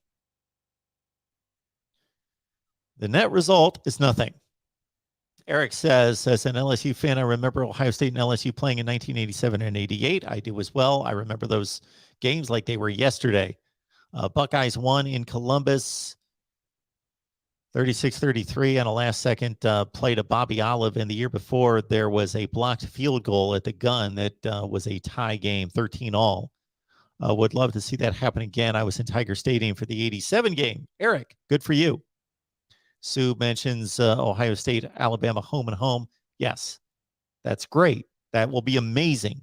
The net result is nothing. Eric says, as an LSU fan, I remember Ohio State and LSU playing in 1987 and 88. I do as well. I remember those games like they were yesterday. Buckeyes won in Columbus 36-33 on a last-second play to Bobby Olive. And the year before, there was a blocked field goal at the gun that was a tie game, 13-all. Would love to see that happen again. I was in Tiger Stadium for the 87 game. Eric, good for you. Sue mentions Ohio State, Alabama, home and home. Yes, that's great. That will be amazing.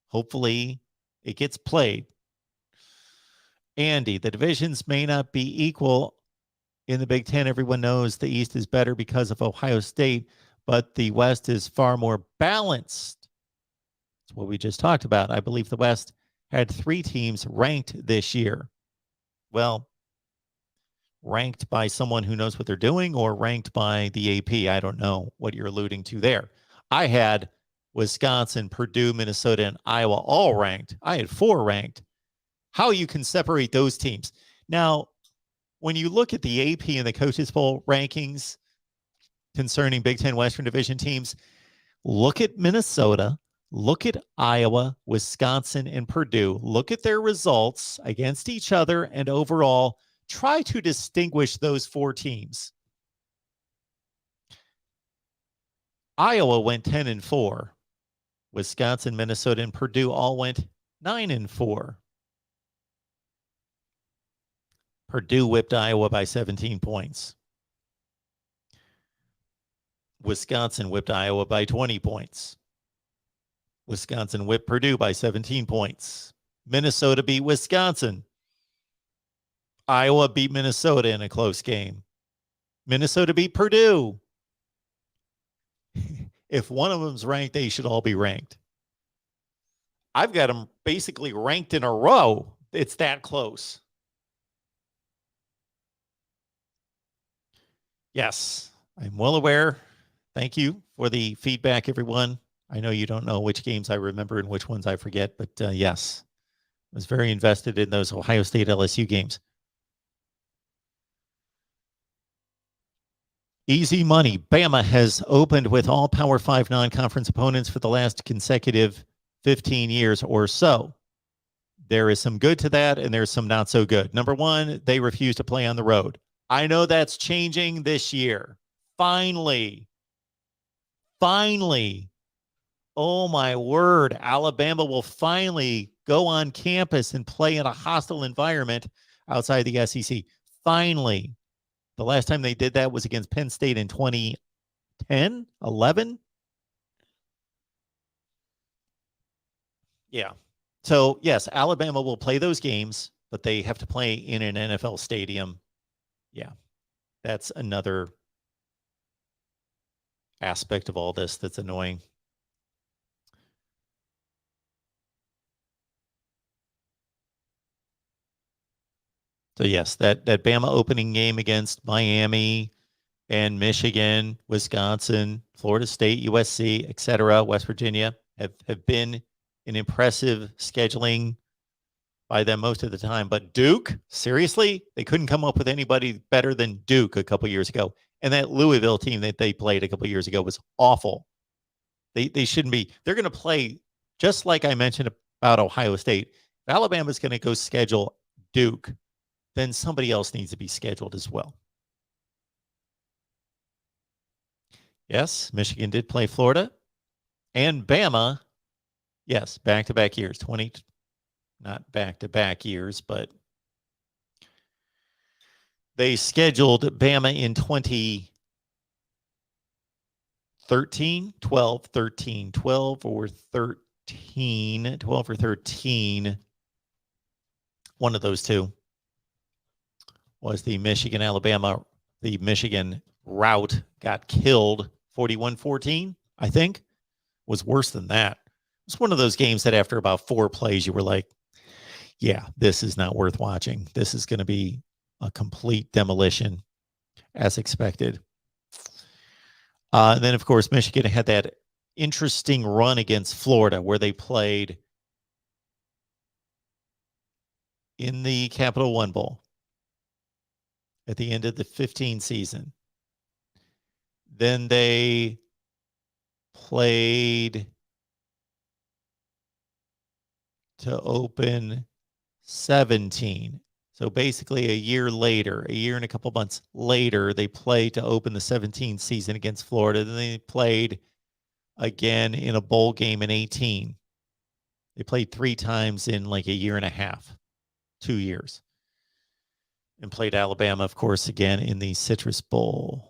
Hopefully, it gets played. Andy, the divisions may not be equal in the Big Ten. Everyone knows the East is better because of Ohio State, but the West is far more balanced. That's what we just talked about. I believe the West had 3 teams ranked this year. Well, ranked by someone who knows what they're doing or ranked by the AP. I don't know what you're alluding to there. I had Wisconsin, Purdue, Minnesota, and Iowa all ranked. I had 4 ranked. How you can separate those teams. Now, when you look at the AP and the Coaches Poll rankings concerning Big Ten Western Division teams, look at Minnesota, look at Iowa, Wisconsin, and Purdue. Look at their results against each other and overall try to distinguish those 4 teams. Iowa went 10-4. Wisconsin, Minnesota, and Purdue all went 9-4. Purdue whipped Iowa by 17 points. Wisconsin whipped Iowa by 20 points. Wisconsin whipped Purdue by 17 points. Minnesota beat Wisconsin. Iowa beat Minnesota in a close game. Minnesota beat Purdue. If one of them's ranked, they should all be ranked. I've got them basically ranked in a row. It's that close. Yes, I'm well aware. Thank you for the feedback, everyone. I know you don't know which games I remember and which ones I forget, but yes, I was very invested in those Ohio State LSU games. Easy money. Bama has opened with all Power 5 non-conference opponents for the last consecutive 15 years or so. There is some good to that, and there's some not so good. Number one, they refuse to play on the road. I know that's changing this year. Finally. Oh, my word. Alabama will finally go on campus and play in a hostile environment outside the SEC. Finally. The last time they did that was against Penn State in 2010, 11. Yeah. So, yes, Alabama will play those games, but they have to play in an NFL stadium. Yeah. That's another aspect of all this that's annoying. So, yes, that Bama opening game against Miami and Michigan, Wisconsin, Florida State, USC, etc., West Virginia have been an impressive scheduling by them most of the time. But Duke, seriously, they couldn't come up with anybody better than Duke a couple years ago. And that Louisville team that they played a couple years ago was awful. They shouldn't be. They're going to play just like I mentioned about Ohio State. If Alabama's going to go schedule Duke, then somebody else needs to be scheduled as well. Yes, Michigan did play Florida. And Bama, yes, back-to-back years. Not back-to-back years, but they scheduled Bama in 2013, 12 or 13. One of those two was the Michigan-Alabama. The Michigan route got killed 41-14, I think. Was worse than that. It's one of those games that after about 4 plays, you were like, yeah, this is not worth watching. This is going to be a complete demolition as expected. And then, of course, Michigan had that interesting run against Florida where they played in the Capital One Bowl at the end of the 15 season. Then they played to open 17. So basically a year later, a year and a couple months later, they played to open the 17th season against Florida. Then they played again in a bowl game in 18. They played 3 times in like a year and a half, 2 years. And played Alabama, of course, again in the Citrus Bowl.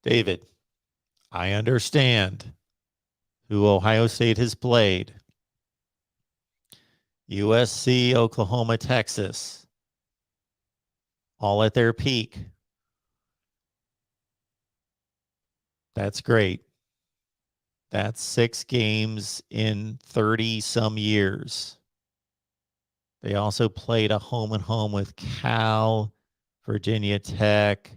David, I understand who Ohio State has played. USC, Oklahoma, Texas, all at their peak. That's great. That's 6 games in 30 some years. They also played a home and home with Cal, Virginia Tech,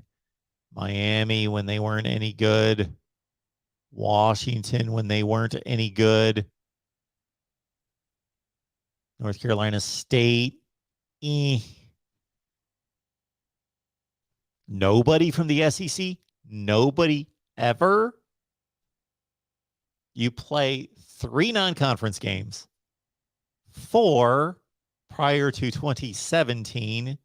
Miami when they weren't any good, Washington when they weren't any good, North Carolina State. Nobody from the SEC, nobody ever. You play 3 non-conference games, 4 prior to 2017.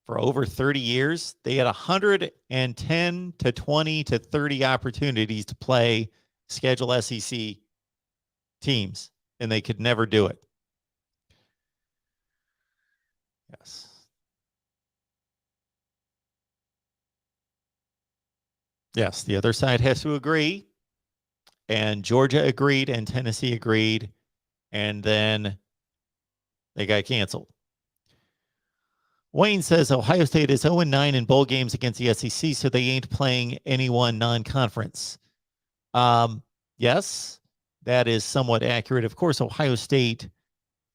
For over 30 years, they had 110 to 20 to 30 opportunities to play schedule SEC teams, and they could never do it. Yes. Yes, the other side has to agree. And Georgia agreed and Tennessee agreed. And then they got canceled. Wayne says Ohio State is 0-9 in bowl games against the SEC, so they ain't playing anyone non-conference. Yes, that is somewhat accurate. Of course, Ohio State,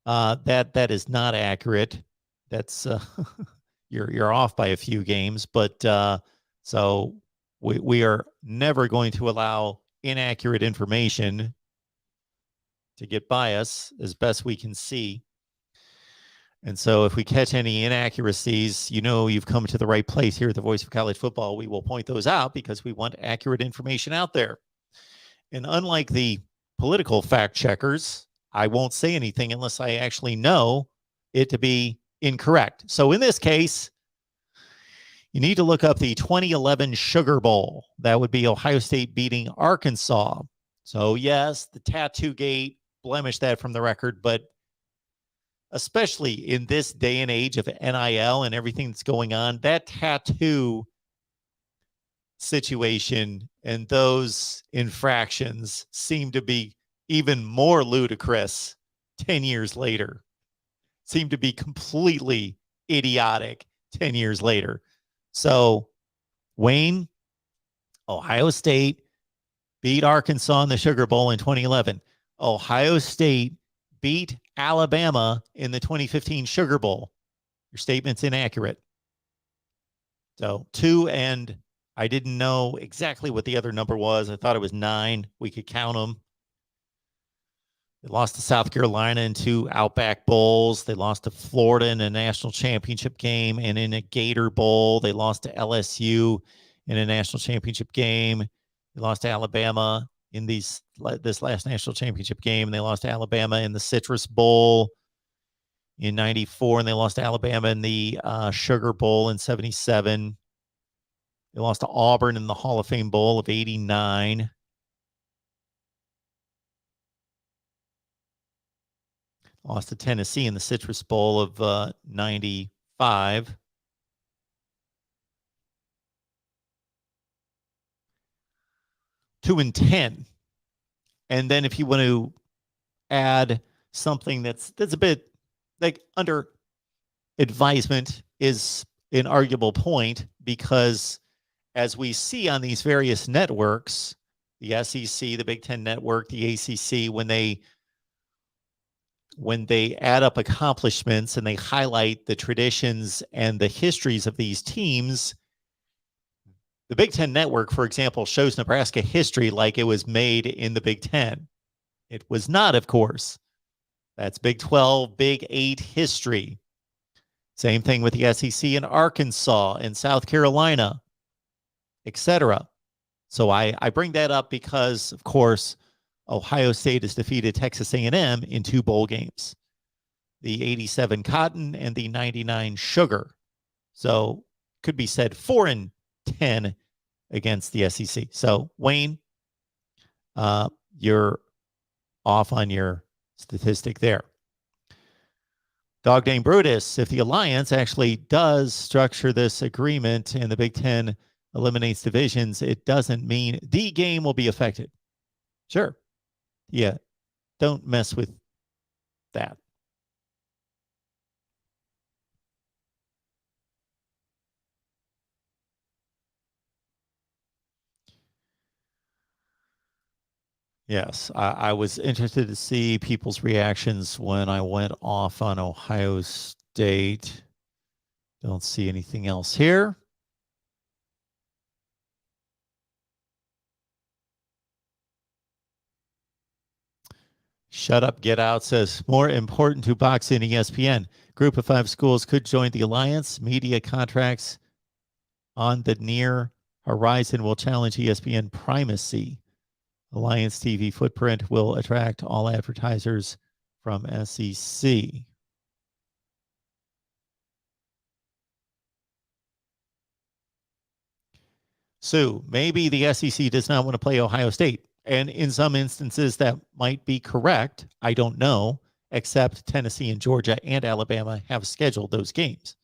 that is not accurate. That's you're off by a few games, but so we are never going to allow inaccurate information to get by us as best we can see. And so if we catch any inaccuracies, you know you've come to the right place here at the Voice of College Football. We will point those out because we want accurate information out there. And unlike the political fact checkers, I won't say anything unless I actually know it to be incorrect. So in this case, you need to look up the 2011 Sugar Bowl. That would be Ohio State beating Arkansas. So yes, the tattoo gate blemished that from the record, but especially in this day and age of NIL and everything that's going on, that tattoo situation and those infractions seem to be even more ludicrous 10 years later, seem to be completely idiotic 10 years later. So, Wayne, Ohio State beat Arkansas in the Sugar Bowl in 2011. Ohio State beat Alabama in the 2015 Sugar Bowl. Your statement's inaccurate. So 2, and I didn't know exactly what the other number was. I thought it was 9. We could count them. They lost to South Carolina in 2 Outback Bowls. They lost to Florida in a national championship game, and in a Gator Bowl, they lost to LSU in a national championship game. They lost to Alabama in this last national championship game, and they lost to Alabama in the Citrus Bowl in 94, and they lost to Alabama in the Sugar Bowl in 77. They lost to Auburn in the Hall of Fame Bowl of 89. Lost to Tennessee in the Citrus Bowl of 95. Two and 10. And then if you want to add something that's a bit like under advisement is an arguable point, because as we see on these various networks, the SEC, the Big Ten Network, the ACC, when they add up accomplishments and they highlight the traditions and the histories of these teams, the Big Ten Network, for example, shows Nebraska history like it was made in the Big Ten. It was not, of course. That's Big 12, Big 8 history. Same thing with the SEC in Arkansas and South Carolina, etc. So I bring that up because, of course, Ohio State has defeated Texas A&M in 2 bowl games, the 87 Cotton and the 99 Sugar. So could be said 4-10 against the SEC. So Wayne, you're off on your statistic there. Dog named Brutus, if the Alliance actually does structure this agreement and the Big Ten eliminates divisions, it doesn't mean the game will be affected. Sure. Yeah. Don't mess with that. Yes, I was interested to see people's reactions when I went off on Ohio State. Don't see anything else here. Shut Up, Get Out says, more important to boxing, ESPN. Group of 5 schools could join the alliance. Media contracts on the near horizon will challenge ESPN primacy. Alliance TV footprint will attract all advertisers from SEC. So maybe the SEC does not want to play Ohio State. And in some instances, that might be correct. I don't know, except Tennessee and Georgia and Alabama have scheduled those games.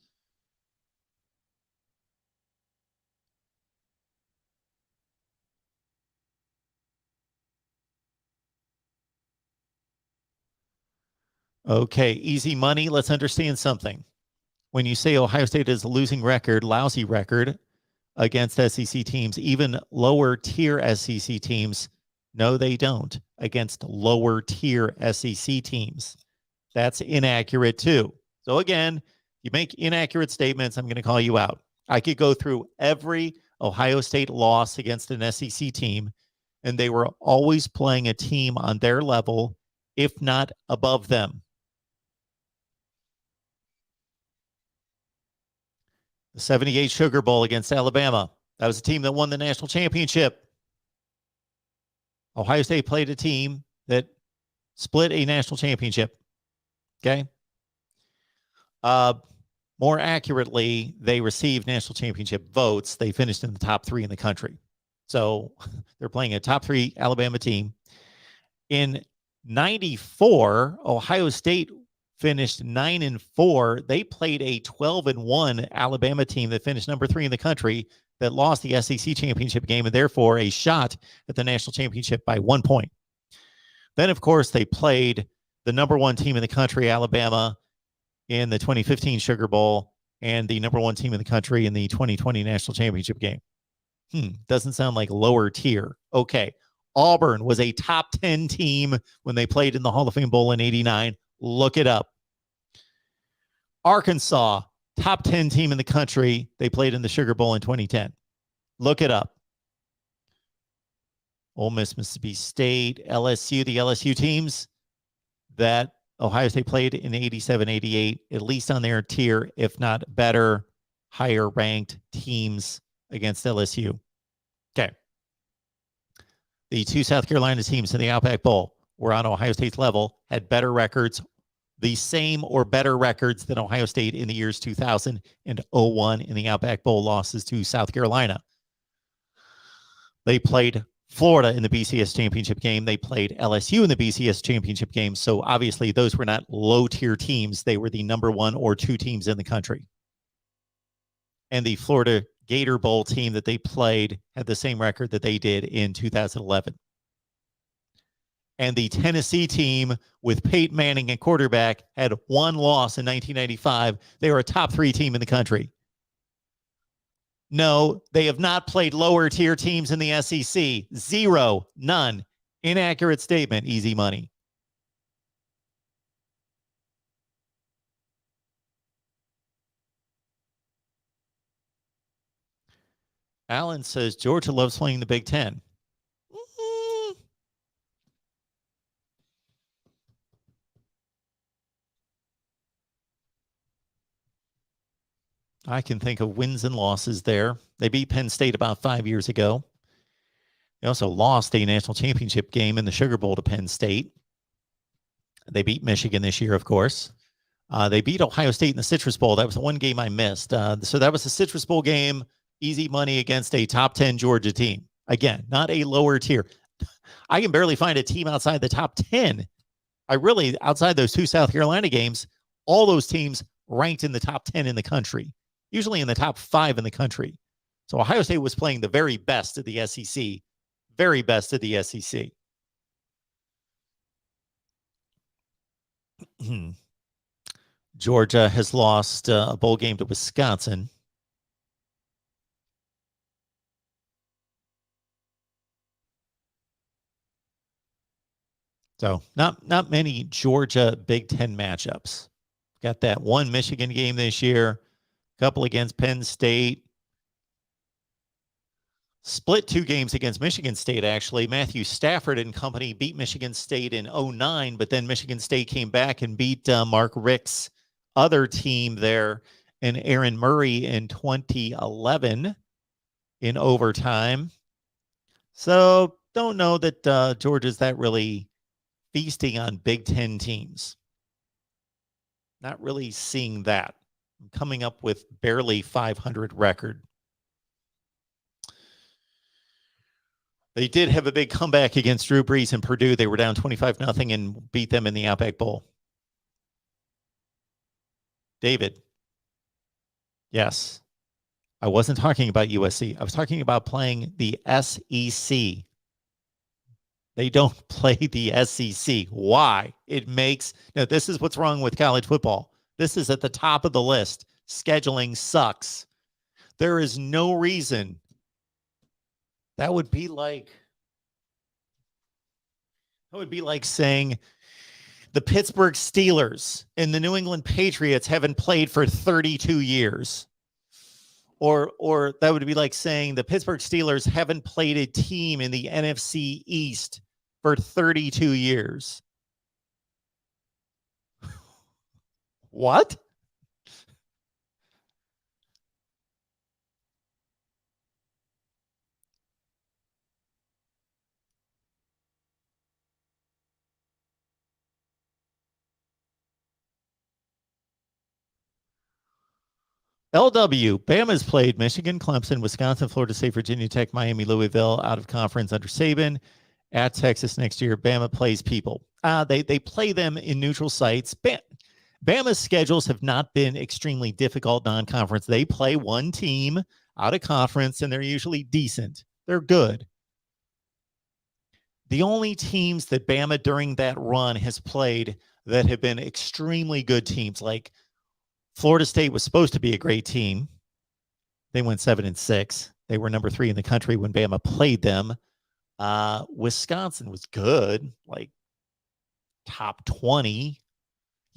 Okay, easy money. Let's understand something. When you say Ohio State is a losing record, lousy record against SEC teams, even lower tier SEC teams, no, they don't. Against lower tier SEC teams. That's inaccurate too. So again, you make inaccurate statements, I'm going to call you out. I could go through every Ohio State loss against an SEC team, and they were always playing a team on their level, if not above them. The 78 Sugar Bowl against Alabama. That was a team that won the national championship. Ohio State played a team that split a national championship. Okay. More accurately, they received national championship votes. They finished in the top 3 in the country. So they're playing a top 3 Alabama team. In 94, Ohio State finished 9-4. They played a 12-1 Alabama team that finished number 3 in the country that lost the SEC championship game and therefore a shot at the national championship by 1 point. Then, of course, they played the number 1 team in the country, Alabama, in the 2015 Sugar Bowl and the number 1 team in the country in the 2020 national championship game. Doesn't sound like lower tier. Okay. Auburn was a top 10 team when they played in the Hall of Fame Bowl in 89. Look it up. Arkansas, top 10 team in the country. They played in the Sugar Bowl in 2010. Look it up. Ole Miss, Mississippi State, LSU, the LSU teams that Ohio State played in 87, 88, at least on their tier, if not better, higher ranked teams against LSU. Okay. The 2 South Carolina teams in the Outback Bowl were on Ohio State's level, had better records, the same or better records than Ohio State in the years 2000 and 01 in the Outback Bowl losses to South Carolina. They played Florida in the BCS championship game. They played LSU in the BCS championship game. So obviously those were not low tier teams. They were the number 1 or 2 teams in the country. And the Florida Gator Bowl team that they played had the same record that they did in 2011. And the Tennessee team with Peyton Manning at quarterback had 1 loss in 1995. They were a top 3 team in the country. No, they have not played lower tier teams in the SEC. 0, none. Inaccurate statement, easy money. Alan says Georgia loves playing the Big Ten. I can think of wins and losses there. They beat Penn State about 5 years ago. They also lost a national championship game in the Sugar Bowl to Penn State. They beat Michigan this year, of course. They beat Ohio State in the Citrus Bowl. That was the one game I missed. So that was the Citrus Bowl game, easy money against a top 10 Georgia team. Again, not a lower tier. I can barely find a team outside the top 10. Outside those two South Carolina games, all those teams ranked in the top 10 in the country, usually in the top 5 in the country. So Ohio State was playing the very best of the SEC, very best of the SEC. Georgia has lost a bowl game to Wisconsin. So not many Georgia Big Ten matchups. Got that one Michigan game this year, a couple against Penn State. Split 2 games against Michigan State, actually. Matthew Stafford and company beat Michigan State in 2009, but then Michigan State came back and beat Mark Richt's other team there and Aaron Murray in 2011 in overtime. So don't know that Georgia's that really feasting on Big Ten teams. Not really seeing that. Coming up with barely 500 record. They did have a big comeback against Drew Brees and Purdue. They were down 25-0 and beat them in the Outback Bowl. David. Yes. I wasn't talking about USC. I was talking about playing the SEC. They don't play the SEC. Why? Now, this is what's wrong with college football. This is at the top of the list. Scheduling sucks. There is no reason. That would be like saying the Pittsburgh Steelers and the New England Patriots haven't played for 32 years. Or that would be like saying the Pittsburgh Steelers haven't played a team in the NFC East for 32 years. What? LW, Bama's played Michigan, Clemson, Wisconsin, Florida State, Virginia Tech, Miami, Louisville, out of conference under Saban. At Texas next year, Bama plays people. They play them in neutral sites. Bama's schedules have not been extremely difficult non-conference. They play one team out of conference, and they're usually decent. They're good. The only teams that Bama during that run has played that have been extremely good teams, like Florida State was supposed to be a great team. They went 7-6. They were number 3 in the country when Bama played them. Wisconsin was good, like top 20.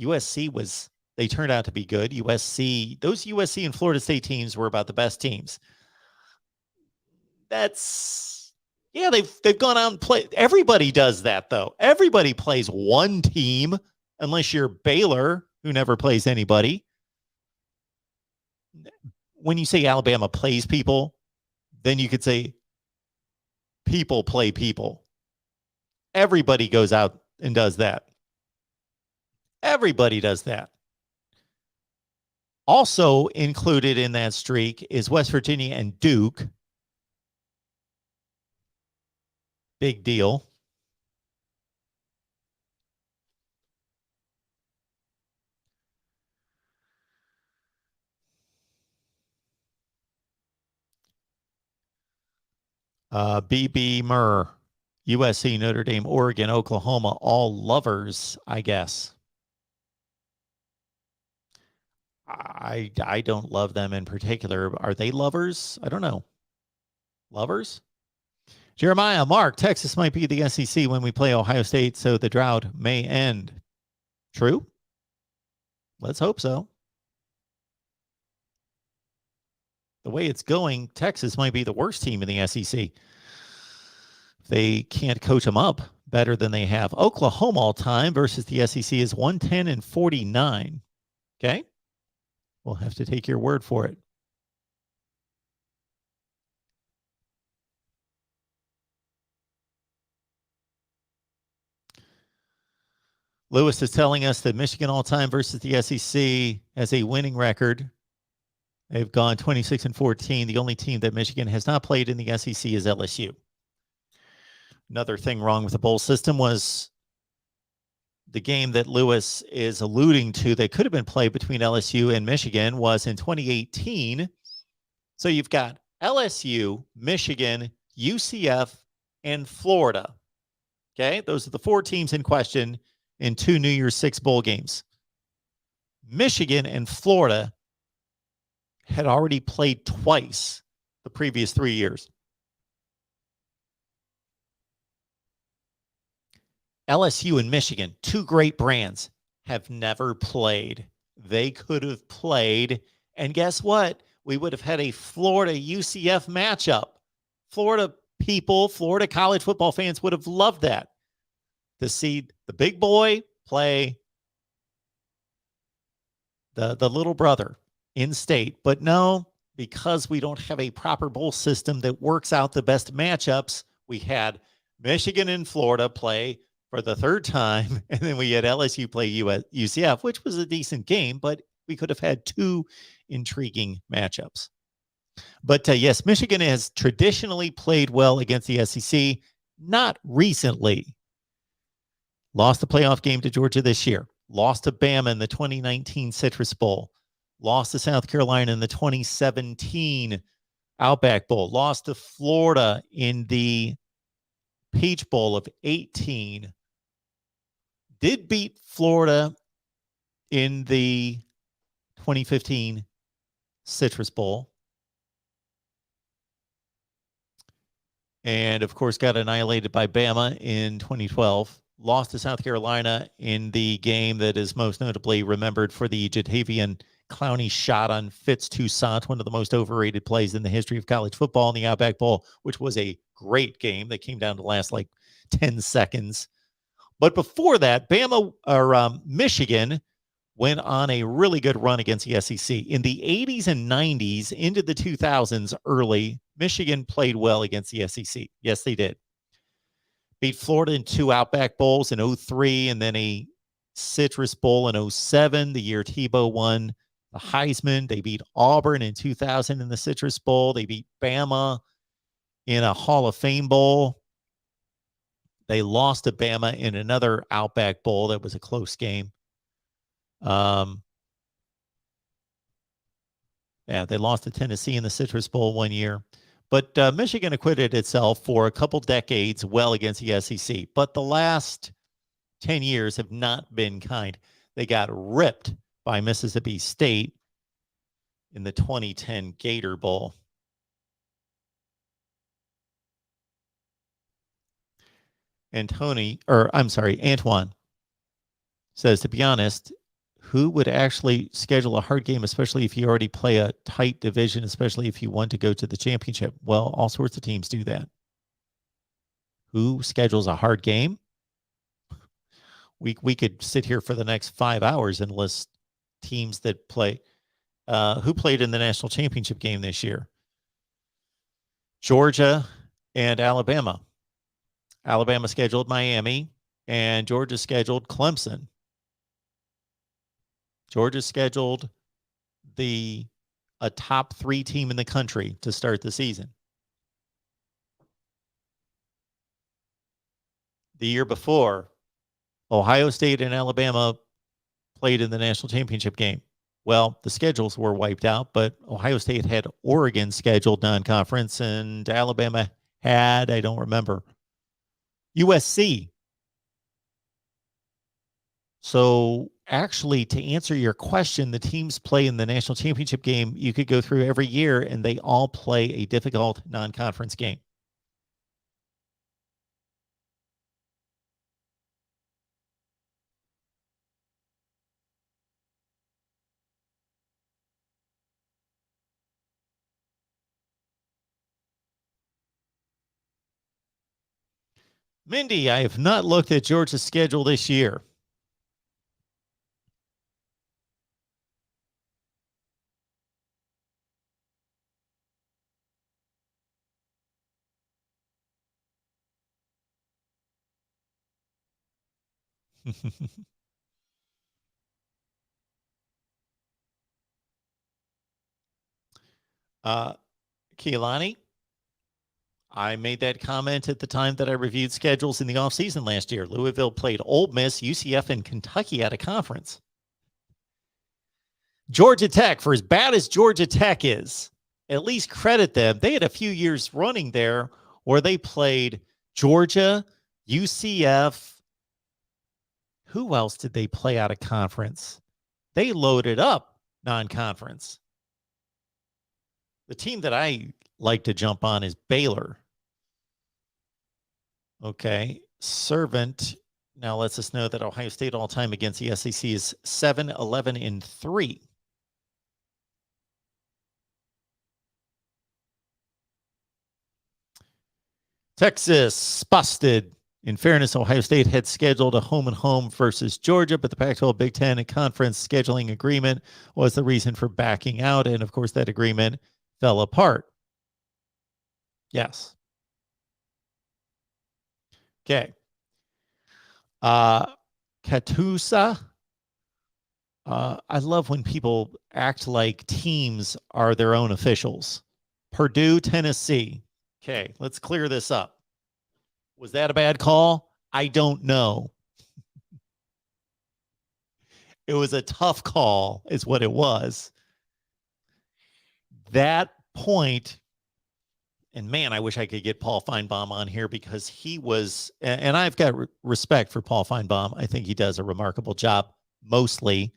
USC they turned out to be good. Those USC and Florida State teams were about the best teams. They've gone out and played. Everybody does that, though. Everybody plays one team, unless you're Baylor, who never plays anybody. When you say Alabama plays people, then you could say people play people. Everybody goes out and does that. Everybody does that. Also included in that streak is West Virginia and Duke. Big deal. BB Murr, USC, Notre Dame, Oregon, Oklahoma, all lovers, I guess. I don't love them in particular. Are they lovers? I don't know. Lovers? Jeremiah, Mark, Texas might be the SEC when we play Ohio State, so the drought may end. True? Let's hope so. The way it's going, Texas might be the worst team in the SEC. They can't coach them up better than they have. Oklahoma all time versus the SEC is 110-49. Okay. We'll have to take your word for it. Lewis is telling us that Michigan all-time versus the SEC has a winning record. They've gone 26-14. The only team that Michigan has not played in the SEC is LSU. Another thing wrong with the bowl system was the game that Lewis is alluding to that could have been played between LSU and Michigan was in 2018. So you've got LSU, Michigan, UCF, and Florida. Okay, those are the four teams in question in two New Year's Six bowl games. Michigan and Florida had already played twice the previous 3 years. LSU and Michigan, two great brands, have never played. They could have played, and guess what? We would have had a Florida UCF matchup. Florida people, Florida college football fans would have loved that, to see the big boy play the little brother in state. But no, because we don't have a proper bowl system that works out the best matchups, we had Michigan and Florida play for the third time, and then we had LSU play UCF, which was a decent game, but we could have had two intriguing matchups. But yes, Michigan has traditionally played well against the SEC, not recently. Lost the playoff game to Georgia this year. Lost to Bama in the 2019 Citrus Bowl. Lost to South Carolina in the 2017 Outback Bowl. Lost to Florida in the Peach Bowl of 18. Did beat Florida in the 2015 Citrus Bowl. And, of course, got annihilated by Bama in 2012. Lost to South Carolina in the game that is most notably remembered for the Jatavian Clowney shot on Fitz Toussaint, one of the most overrated plays in the history of college football in the Outback Bowl, which was a great game that came down to last like 10 seconds. But before that, Michigan went on a really good run against the SEC. In the 80s and 90s, into the 2000s early, Michigan played well against the SEC. Yes, they did. Beat Florida in two Outback Bowls in 2003 and then a Citrus Bowl in 2007, the year Tebow won the Heisman. They beat Auburn in 2000 in the Citrus Bowl. They beat Bama in a Hall of Fame Bowl. They lost to Bama in another Outback Bowl. That was a close game. Yeah, they lost to Tennessee in the Citrus Bowl one year. But Michigan acquitted itself for a couple decades well against the SEC. But the last 10 years have not been kind. They got ripped by Mississippi State in the 2010 Gator Bowl. Antoine says, to be honest, who would actually schedule a hard game, especially if you already play a tight division, especially if you want to go to the championship? Well, all sorts of teams do that. Who schedules a hard game? We could sit here for the next 5 hours and list teams that play. Who played in the national championship game this year? Georgia and Alabama. Alabama scheduled Miami, and Georgia scheduled Clemson. Georgia scheduled a top 3 team in the country to start the season. The year before, Ohio State and Alabama played in the national championship game. Well, the schedules were wiped out, but Ohio State had Oregon scheduled non-conference, and Alabama had, I don't remember, USC. So actually, to answer your question, the teams play in the national championship game. You could go through every year, and they all play a difficult non-conference game. Mindy, I have not looked at Georgia's schedule this year. uh, Keelani, I made that comment at the time that I reviewed schedules in the offseason last year. Louisville played Ole Miss, UCF, and Kentucky at a conference. Georgia Tech, for as bad as Georgia Tech is, at least credit them. They had a few years running there where they played Georgia, UCF. Who else did they play out of conference? They loaded up non-conference. The team that I like to jump on is Baylor. Okay. Servant now lets us know that Ohio State all time against the SEC is 7-11-3. Texas busted. In fairness, Ohio State had scheduled a home and home versus Georgia, but the Pac-12 Big Ten conference scheduling agreement was the reason for backing out. And of course, that agreement fell apart. Yes. Okay. Katusa. I love when people act like teams are their own officials. Purdue, Tennessee. Okay, let's clear this up. Was that a bad call? I don't know. It was a tough call, is what it was. That point, and man, I wish I could get Paul Feinbaum on here because he was, and I've got respect for Paul Feinbaum. I think he does a remarkable job. Mostly,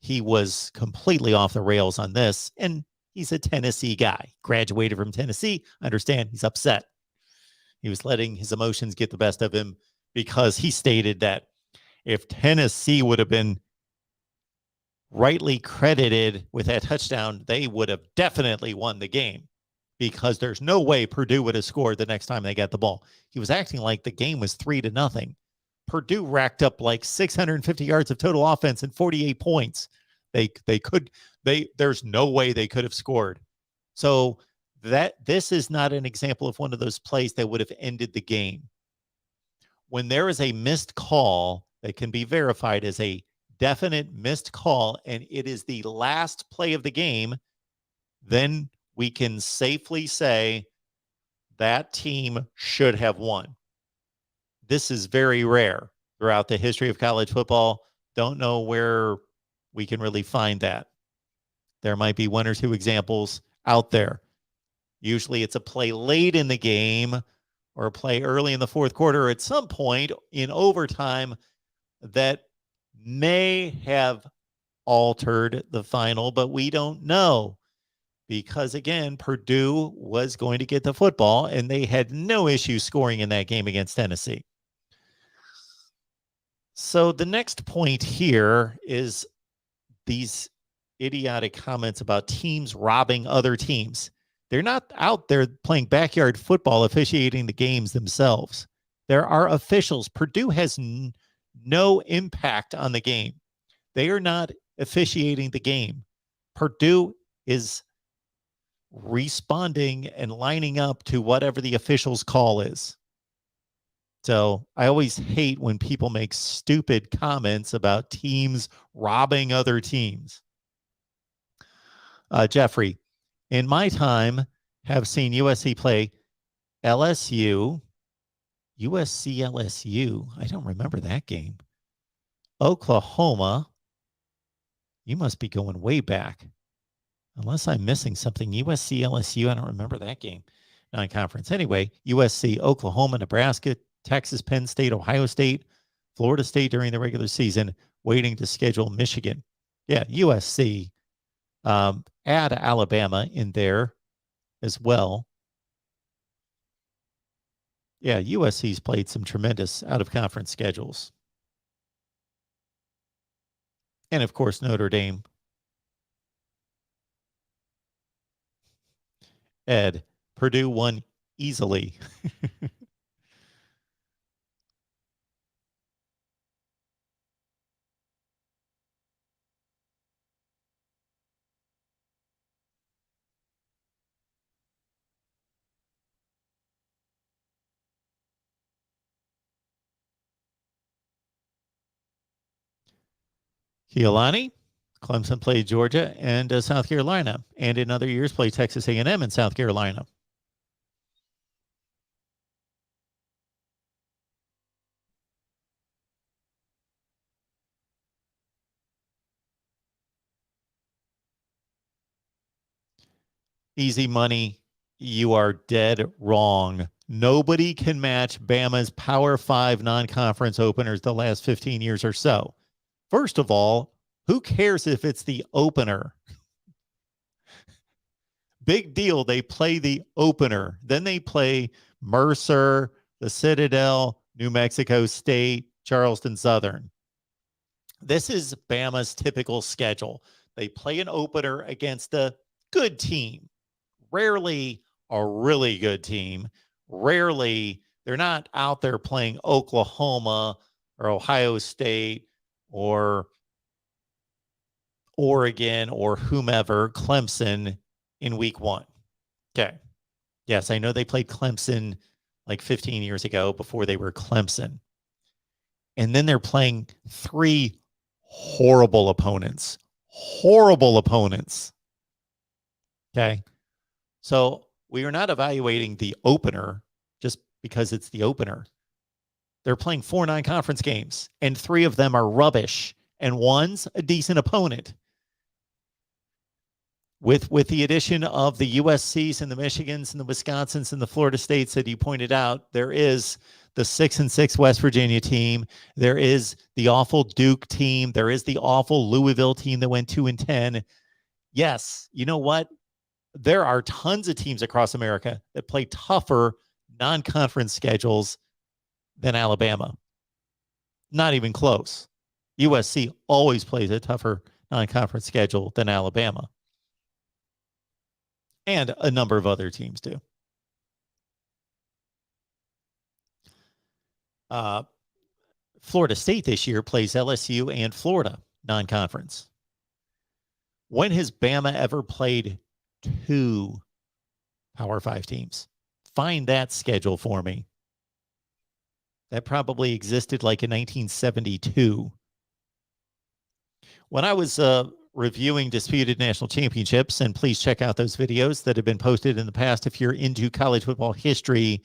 he was completely off the rails on this, and he's a Tennessee guy, graduated from Tennessee. Understand he's upset. He was letting his emotions get the best of him because he stated that if Tennessee would have been rightly credited with that touchdown, they would have definitely won the game because there's no way Purdue would have scored the next time they got the ball. He was acting like the game was 3-0. Purdue racked up like 650 yards of total offense and 48 points. There's no way they could have scored. So this is not an example of one of those plays that would have ended the game. When there is a missed call that can be verified as a definite missed call, and it is the last play of the game, then we can safely say that team should have won. This is very rare throughout the history of college football. Don't know where we can really find that. There might be one or two examples out there. Usually it's a play late in the game or a play early in the fourth quarter or at some point in overtime that may have altered the final, but we don't know because, again, Purdue was going to get the football and they had no issue scoring in that game against Tennessee. So the next point here is these idiotic comments about teams robbing other teams. They're not out there playing backyard football, officiating the games themselves. There are officials. Purdue has no impact on the game. They are not officiating the game. Purdue is responding and lining up to whatever the official's call is. So I always hate when people make stupid comments about teams robbing other teams. Jeffrey, in my time, have seen USC play LSU, USC LSU. I don't remember that game. Oklahoma. You must be going way back. Unless I'm missing something. USC LSU. I don't remember that game. Non-conference. Anyway, USC, Oklahoma, Nebraska, Texas, Penn State, Ohio State, Florida State during the regular season, waiting to schedule Michigan. Yeah, USC. Add Alabama in there as well. Yeah, USC's played some tremendous out-of-conference schedules. And, of course, Notre Dame. Ed, Purdue won easily. Keolani, Clemson played Georgia and South Carolina, and in other years played Texas A&M and South Carolina. Easy money. You are dead wrong. Nobody can match Bama's Power 5 non-conference openers the last 15 years or so. First of all, who cares if it's the opener? Big deal. They play the opener. Then they play Mercer, the Citadel, New Mexico State, Charleston Southern. This is Bama's typical schedule. They play an opener against a good team, rarely a really good team. Rarely, they're not out there playing Oklahoma or Ohio State or Oregon or whomever, Clemson in week one. Okay. Yes, I know they played Clemson like 15 years ago before they were Clemson. And then they're playing three horrible opponents. Horrible opponents. Okay. So we are not evaluating the opener just because it's the opener. They're playing 4 non-conference games, and 3 of them are rubbish, and one's a decent opponent. With the addition of the USCs and the Michigans and the Wisconsins and the Florida States that you pointed out, there is the 6-6 West Virginia team. There is the awful Duke team. There is the awful Louisville team that went 2-10. Yes, you know what? There are tons of teams across America that play tougher non-conference schedules than Alabama. Not even close. USC always plays a tougher non-conference schedule than Alabama. And a number of other teams do. Florida State this year plays LSU and Florida non-conference. When has Bama ever played 2 Power 5 teams? Find that schedule for me. That probably existed like in 1972. When I was reviewing disputed national championships, and please check out those videos that have been posted in the past if you're into college football history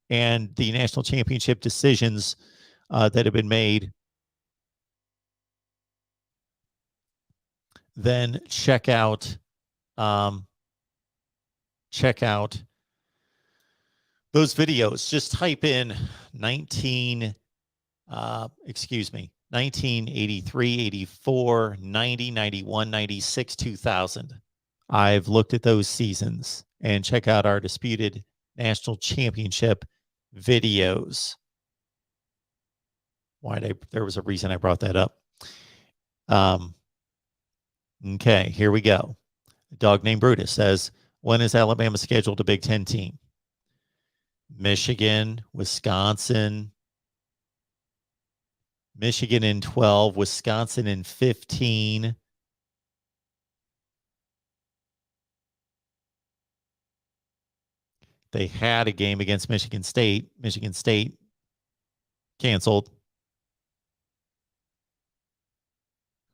and the national championship decisions that have been made, then check out those videos. Just type in 1983, 84, 90, 91, 96, 2000. I've looked at those seasons, and check out our disputed national championship videos. There was a reason I brought that up. Okay, here we go. A dog named Brutus says, when is Alabama scheduled a Big Ten team? Michigan, Wisconsin. Michigan in 12, Wisconsin in 15. They had a game against Michigan State. Michigan State canceled.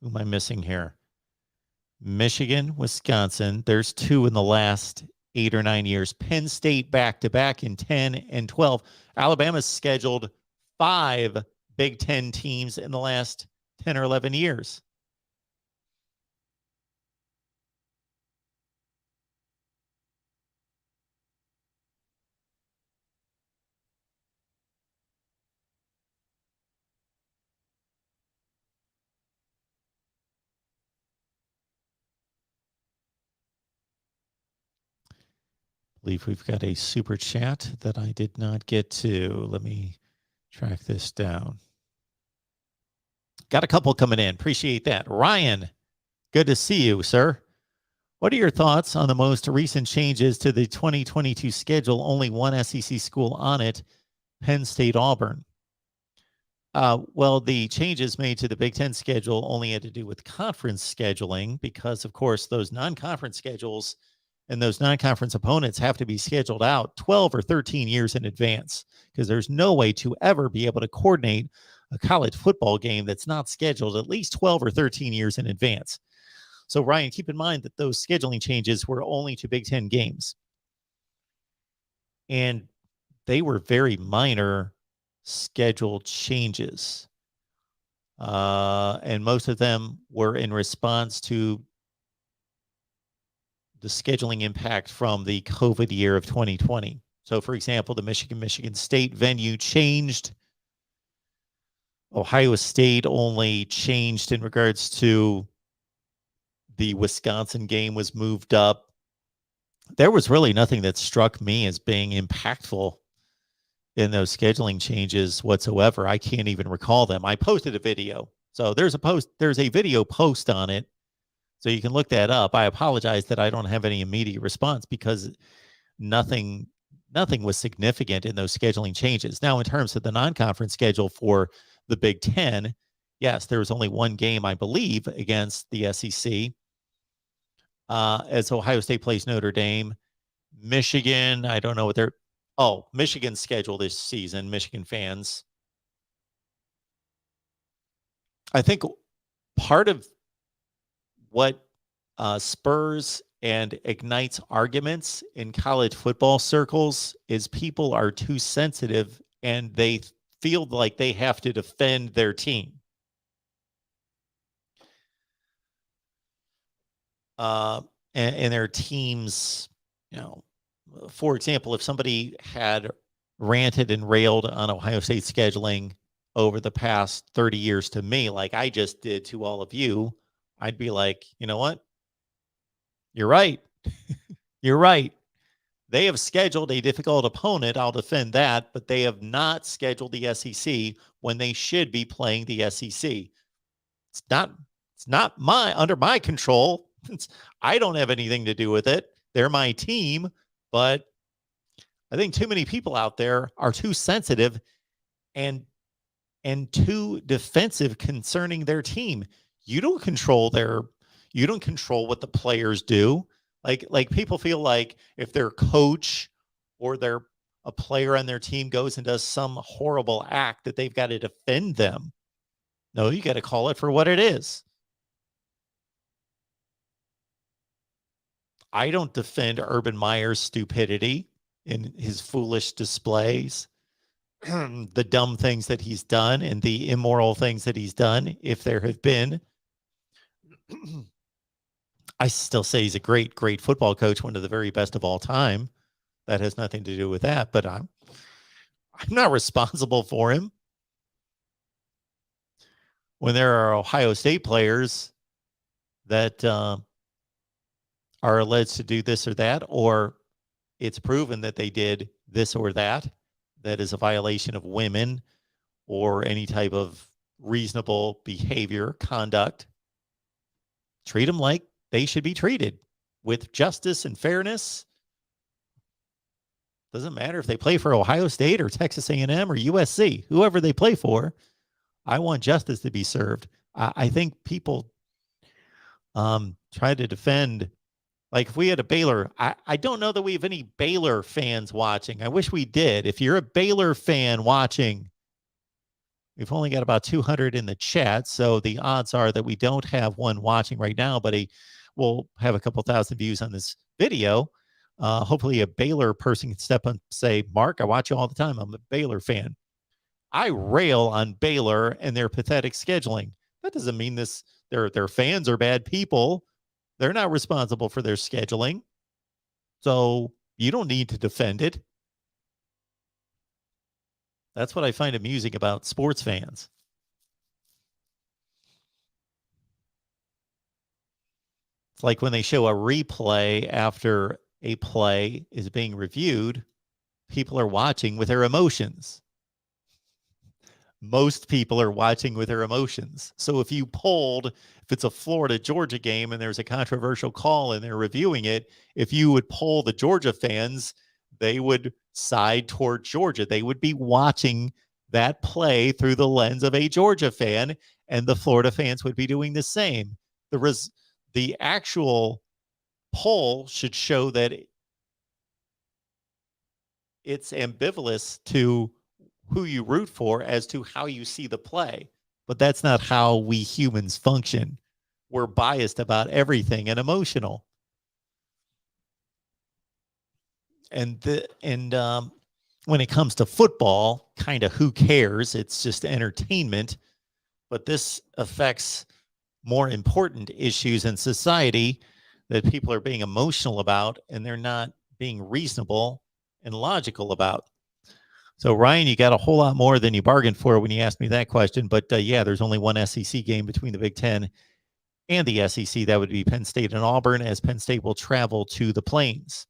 Who am I missing here? Michigan, Wisconsin. There's 2 in the last 8 or 9 years. Penn State back-to-back in 10 and 12. Alabama's scheduled 5 Big Ten teams in the last 10 or 11 years. I believe we've got a super chat that I did not get to. Let me track this down. Got a couple coming in. Appreciate that. Ryan, good to see you, sir. What are your thoughts on the most recent changes to the 2022 schedule? Only one SEC school on it, Penn State Auburn. Well, the changes made to the Big Ten schedule only had to do with conference scheduling because, of course, those non-conference schedules and those non-conference opponents have to be scheduled out 12 or 13 years in advance because there's no way to ever be able to coordinate a college football game that's not scheduled at least 12 or 13 years in advance. So, Ryan, keep in mind that those scheduling changes were only to Big Ten games. And they were very minor schedule changes. And most of them were in response to the scheduling impact from the COVID year of 2020. So, for example, the Michigan State venue changed. Ohio State only changed in regards to the Wisconsin game was moved up. There was really nothing that struck me as being impactful in those scheduling changes whatsoever. I can't even recall them. I posted a video. So there's a video post on it. So you can look that up. I apologize that I don't have any immediate response because nothing was significant in those scheduling changes. Now, in terms of the non-conference schedule for the Big Ten, yes, there was only one game, I believe, against the SEC. As Ohio State plays Notre Dame. Michigan, I don't know what Michigan's schedule this season, Michigan fans. I think part of what spurs and ignites arguments in college football circles is people are too sensitive and they feel like they have to defend their team. And their teams, for example, if somebody had ranted and railed on Ohio State scheduling over the past 30 years to me, like I just did to all of you, I'd be like, you know what? You're right. You're right. They have scheduled a difficult opponent. I'll defend that, but they have not scheduled the SEC when they should be playing the SEC. It's not under my control. I don't have anything to do with it. They're my team, but I think too many people out there are too sensitive and too defensive concerning their team. You don't control what the players do. Like people feel like if their coach or a player on their team goes and does some horrible act that they've got to defend them. No, you got to call it for what it is. I don't defend Urban Meyer's stupidity in his foolish displays, the dumb things that he's done and the immoral things that he's done, if there have been. I still say he's a great, great football coach, one of the very best of all time. That has nothing to do with that, but I'm not responsible for him. When there are Ohio State players that are alleged to do this or that, or it's proven that they did this or that is a violation of women or any type of reasonable behavior, conduct, treat them like they should be treated with justice and fairness. Doesn't matter if they play for Ohio State or Texas A&M or USC, whoever they play for. I want justice to be served. I think people try to defend, like if we had a Baylor, I don't know that we have any Baylor fans watching. I wish we did. If you're a Baylor fan watching, we've only got about 200 in the chat, so the odds are that we don't have one watching right now, but we'll have a couple thousand views on this video. Hopefully a Baylor person can step up and say, Mark, I watch you all the time. I'm a Baylor fan. I rail on Baylor and their pathetic scheduling. That doesn't mean their fans are bad people. They're not responsible for their scheduling. So you don't need to defend it. That's what I find amusing about sports fans. It's like when they show a replay after a play is being reviewed, people are watching with their emotions. Most people are watching with their emotions. So if it's a Florida-Georgia game and there's a controversial call and they're reviewing it, if you would poll the Georgia fans, they would side toward Georgia. They would be watching that play through the lens of a Georgia fan, and the Florida fans would be doing the same. The actual poll should show that it's ambivalent to who you root for as to how you see the play. But that's not how we humans function. We're biased about everything and emotional. And when it comes to football, kind of who cares? It's just entertainment. But this affects more important issues in society that people are being emotional about, and they're not being reasonable and logical about. So, Ryan, you got a whole lot more than you bargained for when you asked me that question. But yeah, there's only one SEC game between the Big Ten and the SEC. That would be Penn State and Auburn, as Penn State will travel to the Plains.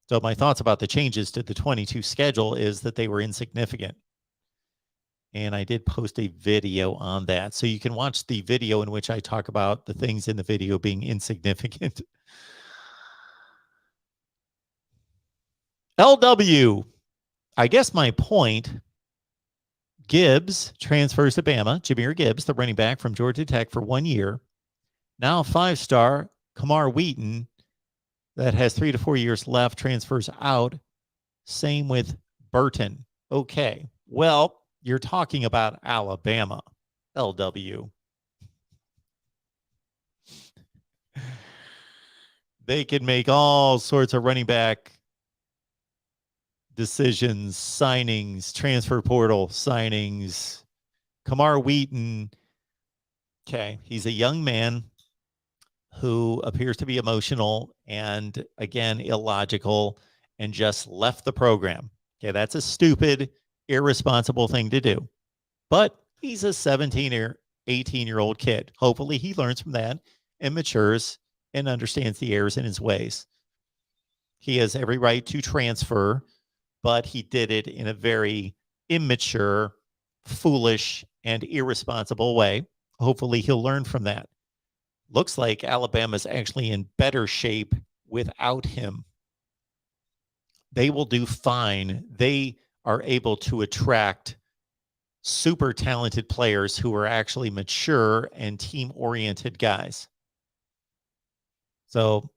So my thoughts about the changes to the 22 schedule is that they were insignificant. And I did post a video on that. So you can watch the video in which I talk about the things in the video being insignificant. LW. I guess my point, Gibbs transfers to Bama. Jahmyr Gibbs, the running back from Georgia Tech for 1 year. Now 5-star Kamar Wheaton, that has 3 to 4 years left, transfers out. Same with Burton. Okay, well, you're talking about Alabama, LW. They can make all sorts of running back decisions, signings, transfer portal signings. Kamar Wheaton, okay, he's a young man who appears to be emotional and, again, illogical and just left the program. Okay, that's a stupid, irresponsible thing to do. But he's a 17 or 18-year-old kid. Hopefully he learns from that and matures and understands the errors in his ways. He has every right to transfer, but he did it in a very immature, foolish, and irresponsible way. Hopefully he'll learn from that. Looks like Alabama's actually in better shape without him. They will do fine. They are able to attract super talented players who are actually mature and team-oriented guys. So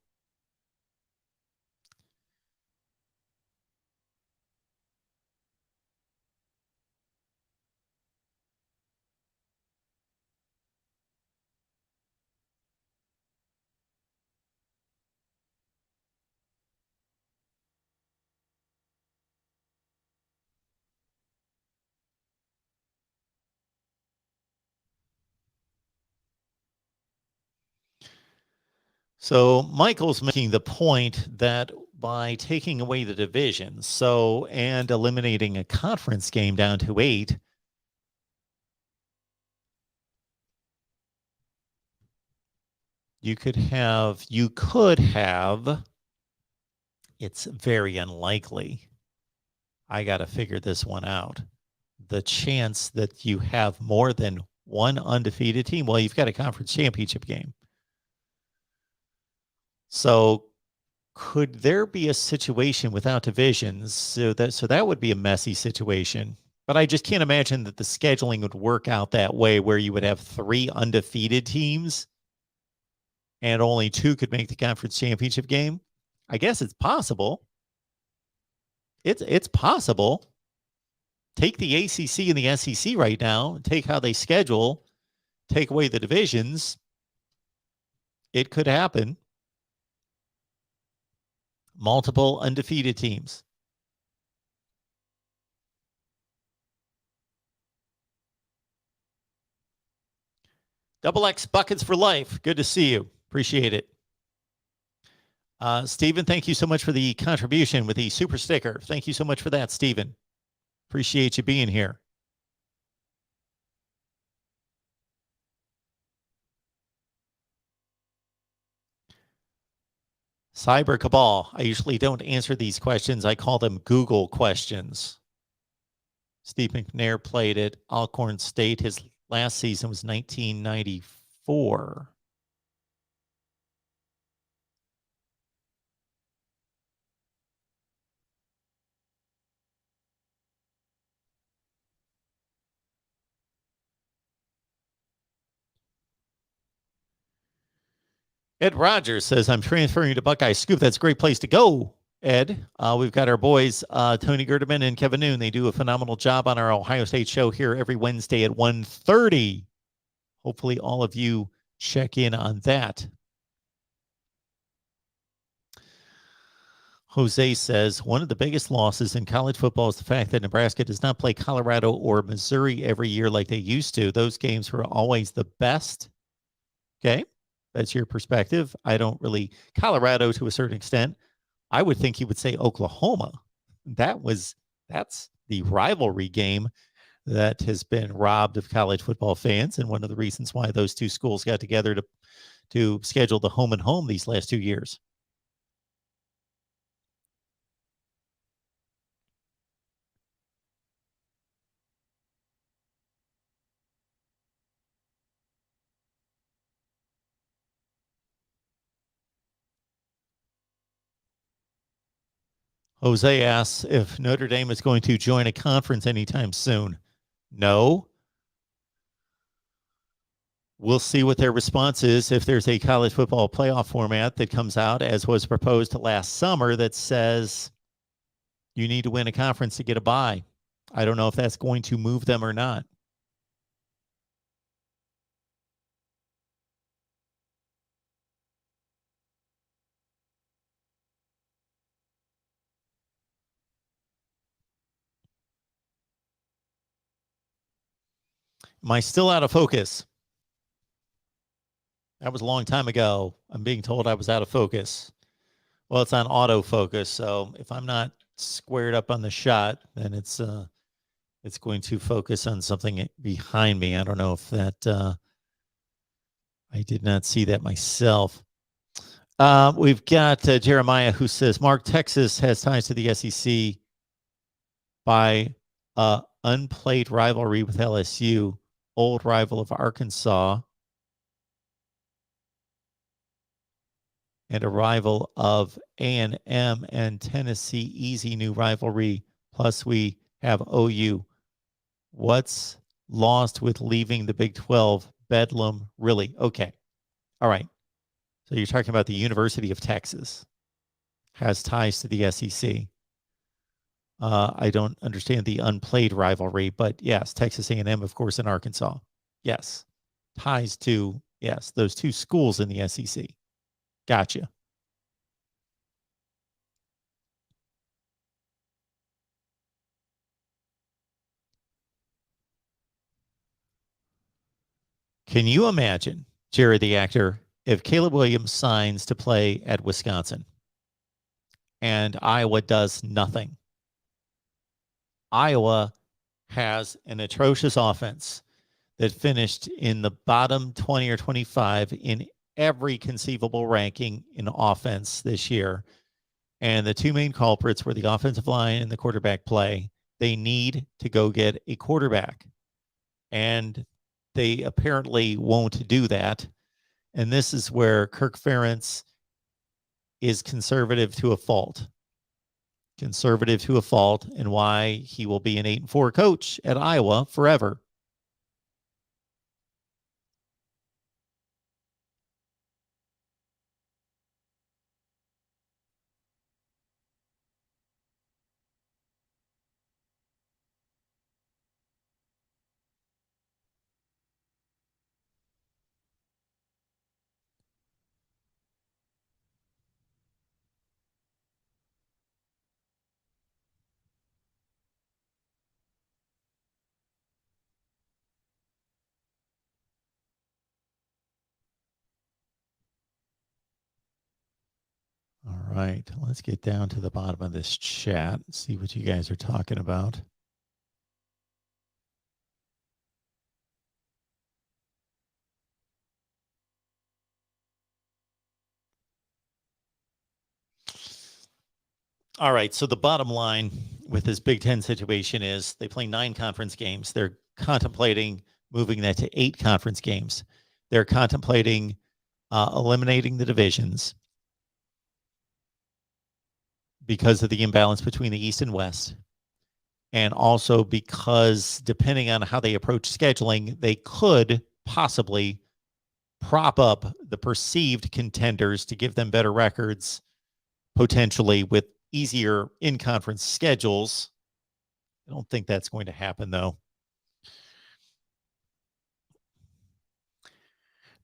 Michael's making the point that by taking away the divisions, and eliminating a conference game down to 8, you could have, it's very unlikely. I got to figure this one out. The chance that you have more than one undefeated team, well, you've got a conference championship game. So could there be a situation without divisions? So that would be a messy situation. But I just can't imagine that the scheduling would work out that way, where you would have 3 undefeated teams and only 2 could make the conference championship game. I guess it's possible. It's possible. Take the ACC and the SEC right now, take how they schedule, take away the divisions. It could happen. Multiple undefeated teams. Double X Buckets for Life. Good to see you. Appreciate it. Stephen, thank you so much for the contribution with the super sticker. Thank you so much for that, Stephen. Appreciate you being here. Cyber Cabal. I usually don't answer these questions. I call them Google questions. Steve McNair played at Alcorn State. His last season was 1994. Ed Rogers says, I'm transferring to Buckeye Scoop. That's a great place to go. Ed, we've got our boys, Tony Gerdeman and Kevin Noon. They do a phenomenal job on our Ohio State show here every Wednesday at 1:30. Hopefully all of you check in on that. Jose says, one of the biggest losses in college football is the fact that Nebraska does not play Colorado or Missouri every year like they used to. Those games were always the best. Okay, that's your perspective. I don't really, Colorado to a certain extent. I would think he would say Oklahoma. That's the rivalry game that has been robbed of college football fans, and one of the reasons why those two schools got together to schedule the home and home these last 2 years. Jose asks if Notre Dame is going to join a conference anytime soon. No. We'll see what their response is if there's a college football playoff format that comes out, as was proposed last summer, that says you need to win a conference to get a bye. I don't know if that's going to move them or not. Am I still out of focus? That was a long time ago. I'm being told I was out of focus. Well, it's on autofocus, so if I'm not squared up on the shot, then it's going to focus on something behind me. I don't know if that I did not see that myself. We've got Jeremiah who says, Mark, Texas has ties to the SEC by unplayed rivalry with LSU, old rival of Arkansas, and a rival of A&M and Tennessee. Easy new rivalry. Plus, we have OU. What's lost with leaving the Big 12? Bedlam, really? Okay. All right. So you're talking about the University of Texas has ties to the SEC. I don't understand the unplayed rivalry, but yes, Texas A&M, of course, in Arkansas. Yes. Ties to, yes, those two schools in the SEC. Gotcha. Can you imagine, Jerry the actor, if Caleb Williams signs to play at Wisconsin and Iowa does nothing? Iowa has an atrocious offense that finished in the bottom 20 or 25 in every conceivable ranking in offense this year. And the two main culprits were the offensive line and the quarterback play. They need to go get a quarterback. And they apparently won't do that. And this is where Kirk Ferentz is conservative to a fault. Conservative to a fault, and why he will be an 8-4 coach at Iowa forever. All right, let's get down to the bottom of this chat, see what you guys are talking about. All right, so the bottom line with this Big Ten situation is they play 9 conference games. They're contemplating moving that to 8 conference games. They're contemplating eliminating the divisions because of the imbalance between the East and West. And also because depending on how they approach scheduling, they could possibly prop up the perceived contenders to give them better records, potentially with easier in-conference schedules. I don't think that's going to happen, though.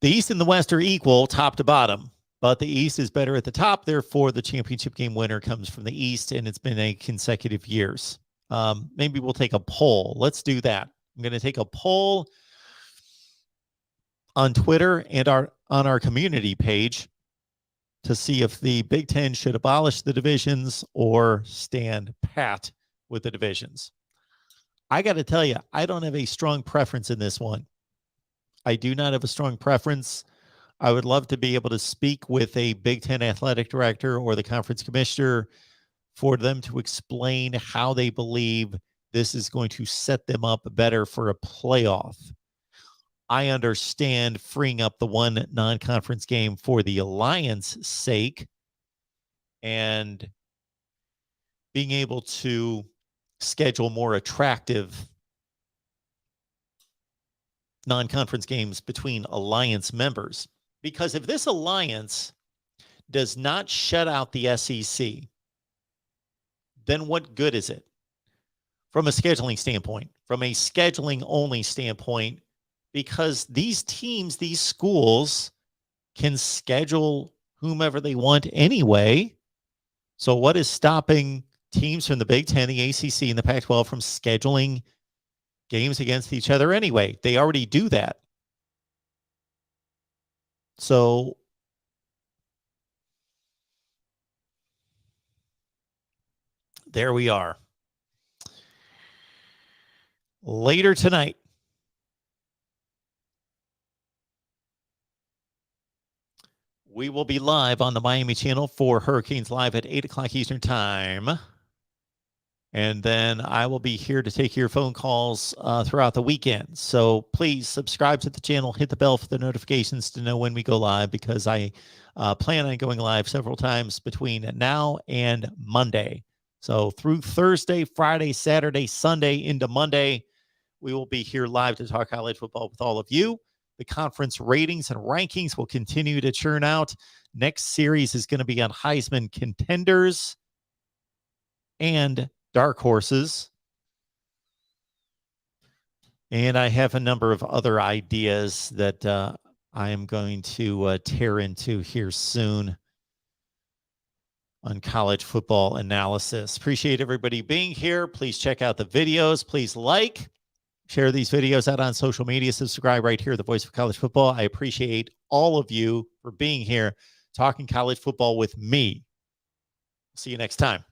The East and the West are equal top to bottom, but the East is better at the top. Therefore, the championship game winner comes from the East, and it's been a consecutive years. Maybe we'll take a poll. Let's do that. I'm going to take a poll on Twitter and on our community page to see if the Big Ten should abolish the divisions or stand pat with the divisions. I got to tell you, I don't have a strong preference in this one. I do not have a strong preference. I would love to be able to speak with a Big Ten athletic director or the conference commissioner for them to explain how they believe this is going to set them up better for a playoff. I understand freeing up the one non-conference game for the alliance sake and being able to schedule more attractive non-conference games between alliance members. Because if this alliance does not shut out the SEC, then what good is it from a scheduling standpoint, from a scheduling only standpoint? Because these teams, these schools can schedule whomever they want anyway. So what is stopping teams from the Big Ten, the ACC, and the Pac-12 from scheduling games against each other anyway? They already do that. So there we are. Later tonight, we will be live on the Miami channel for Hurricanes Live at 8 o'clock Eastern Time. And then I will be here to take your phone calls throughout the weekend. So please subscribe to the channel, hit the bell for the notifications to know when we go live, because I plan on going live several times between now and Monday. So through Thursday, Friday, Saturday, Sunday into Monday, we will be here live to talk college football with all of you. The conference ratings and rankings will continue to churn out. Next series is going to be on Heisman contenders and dark horses. And I have a number of other ideas that I am going to tear into here soon on college football analysis. Appreciate everybody being here. Please check out the videos. Please like, share these videos out on social media. Subscribe right here, the Voice of College Football. I appreciate all of you for being here, talking college football with me. See you next time.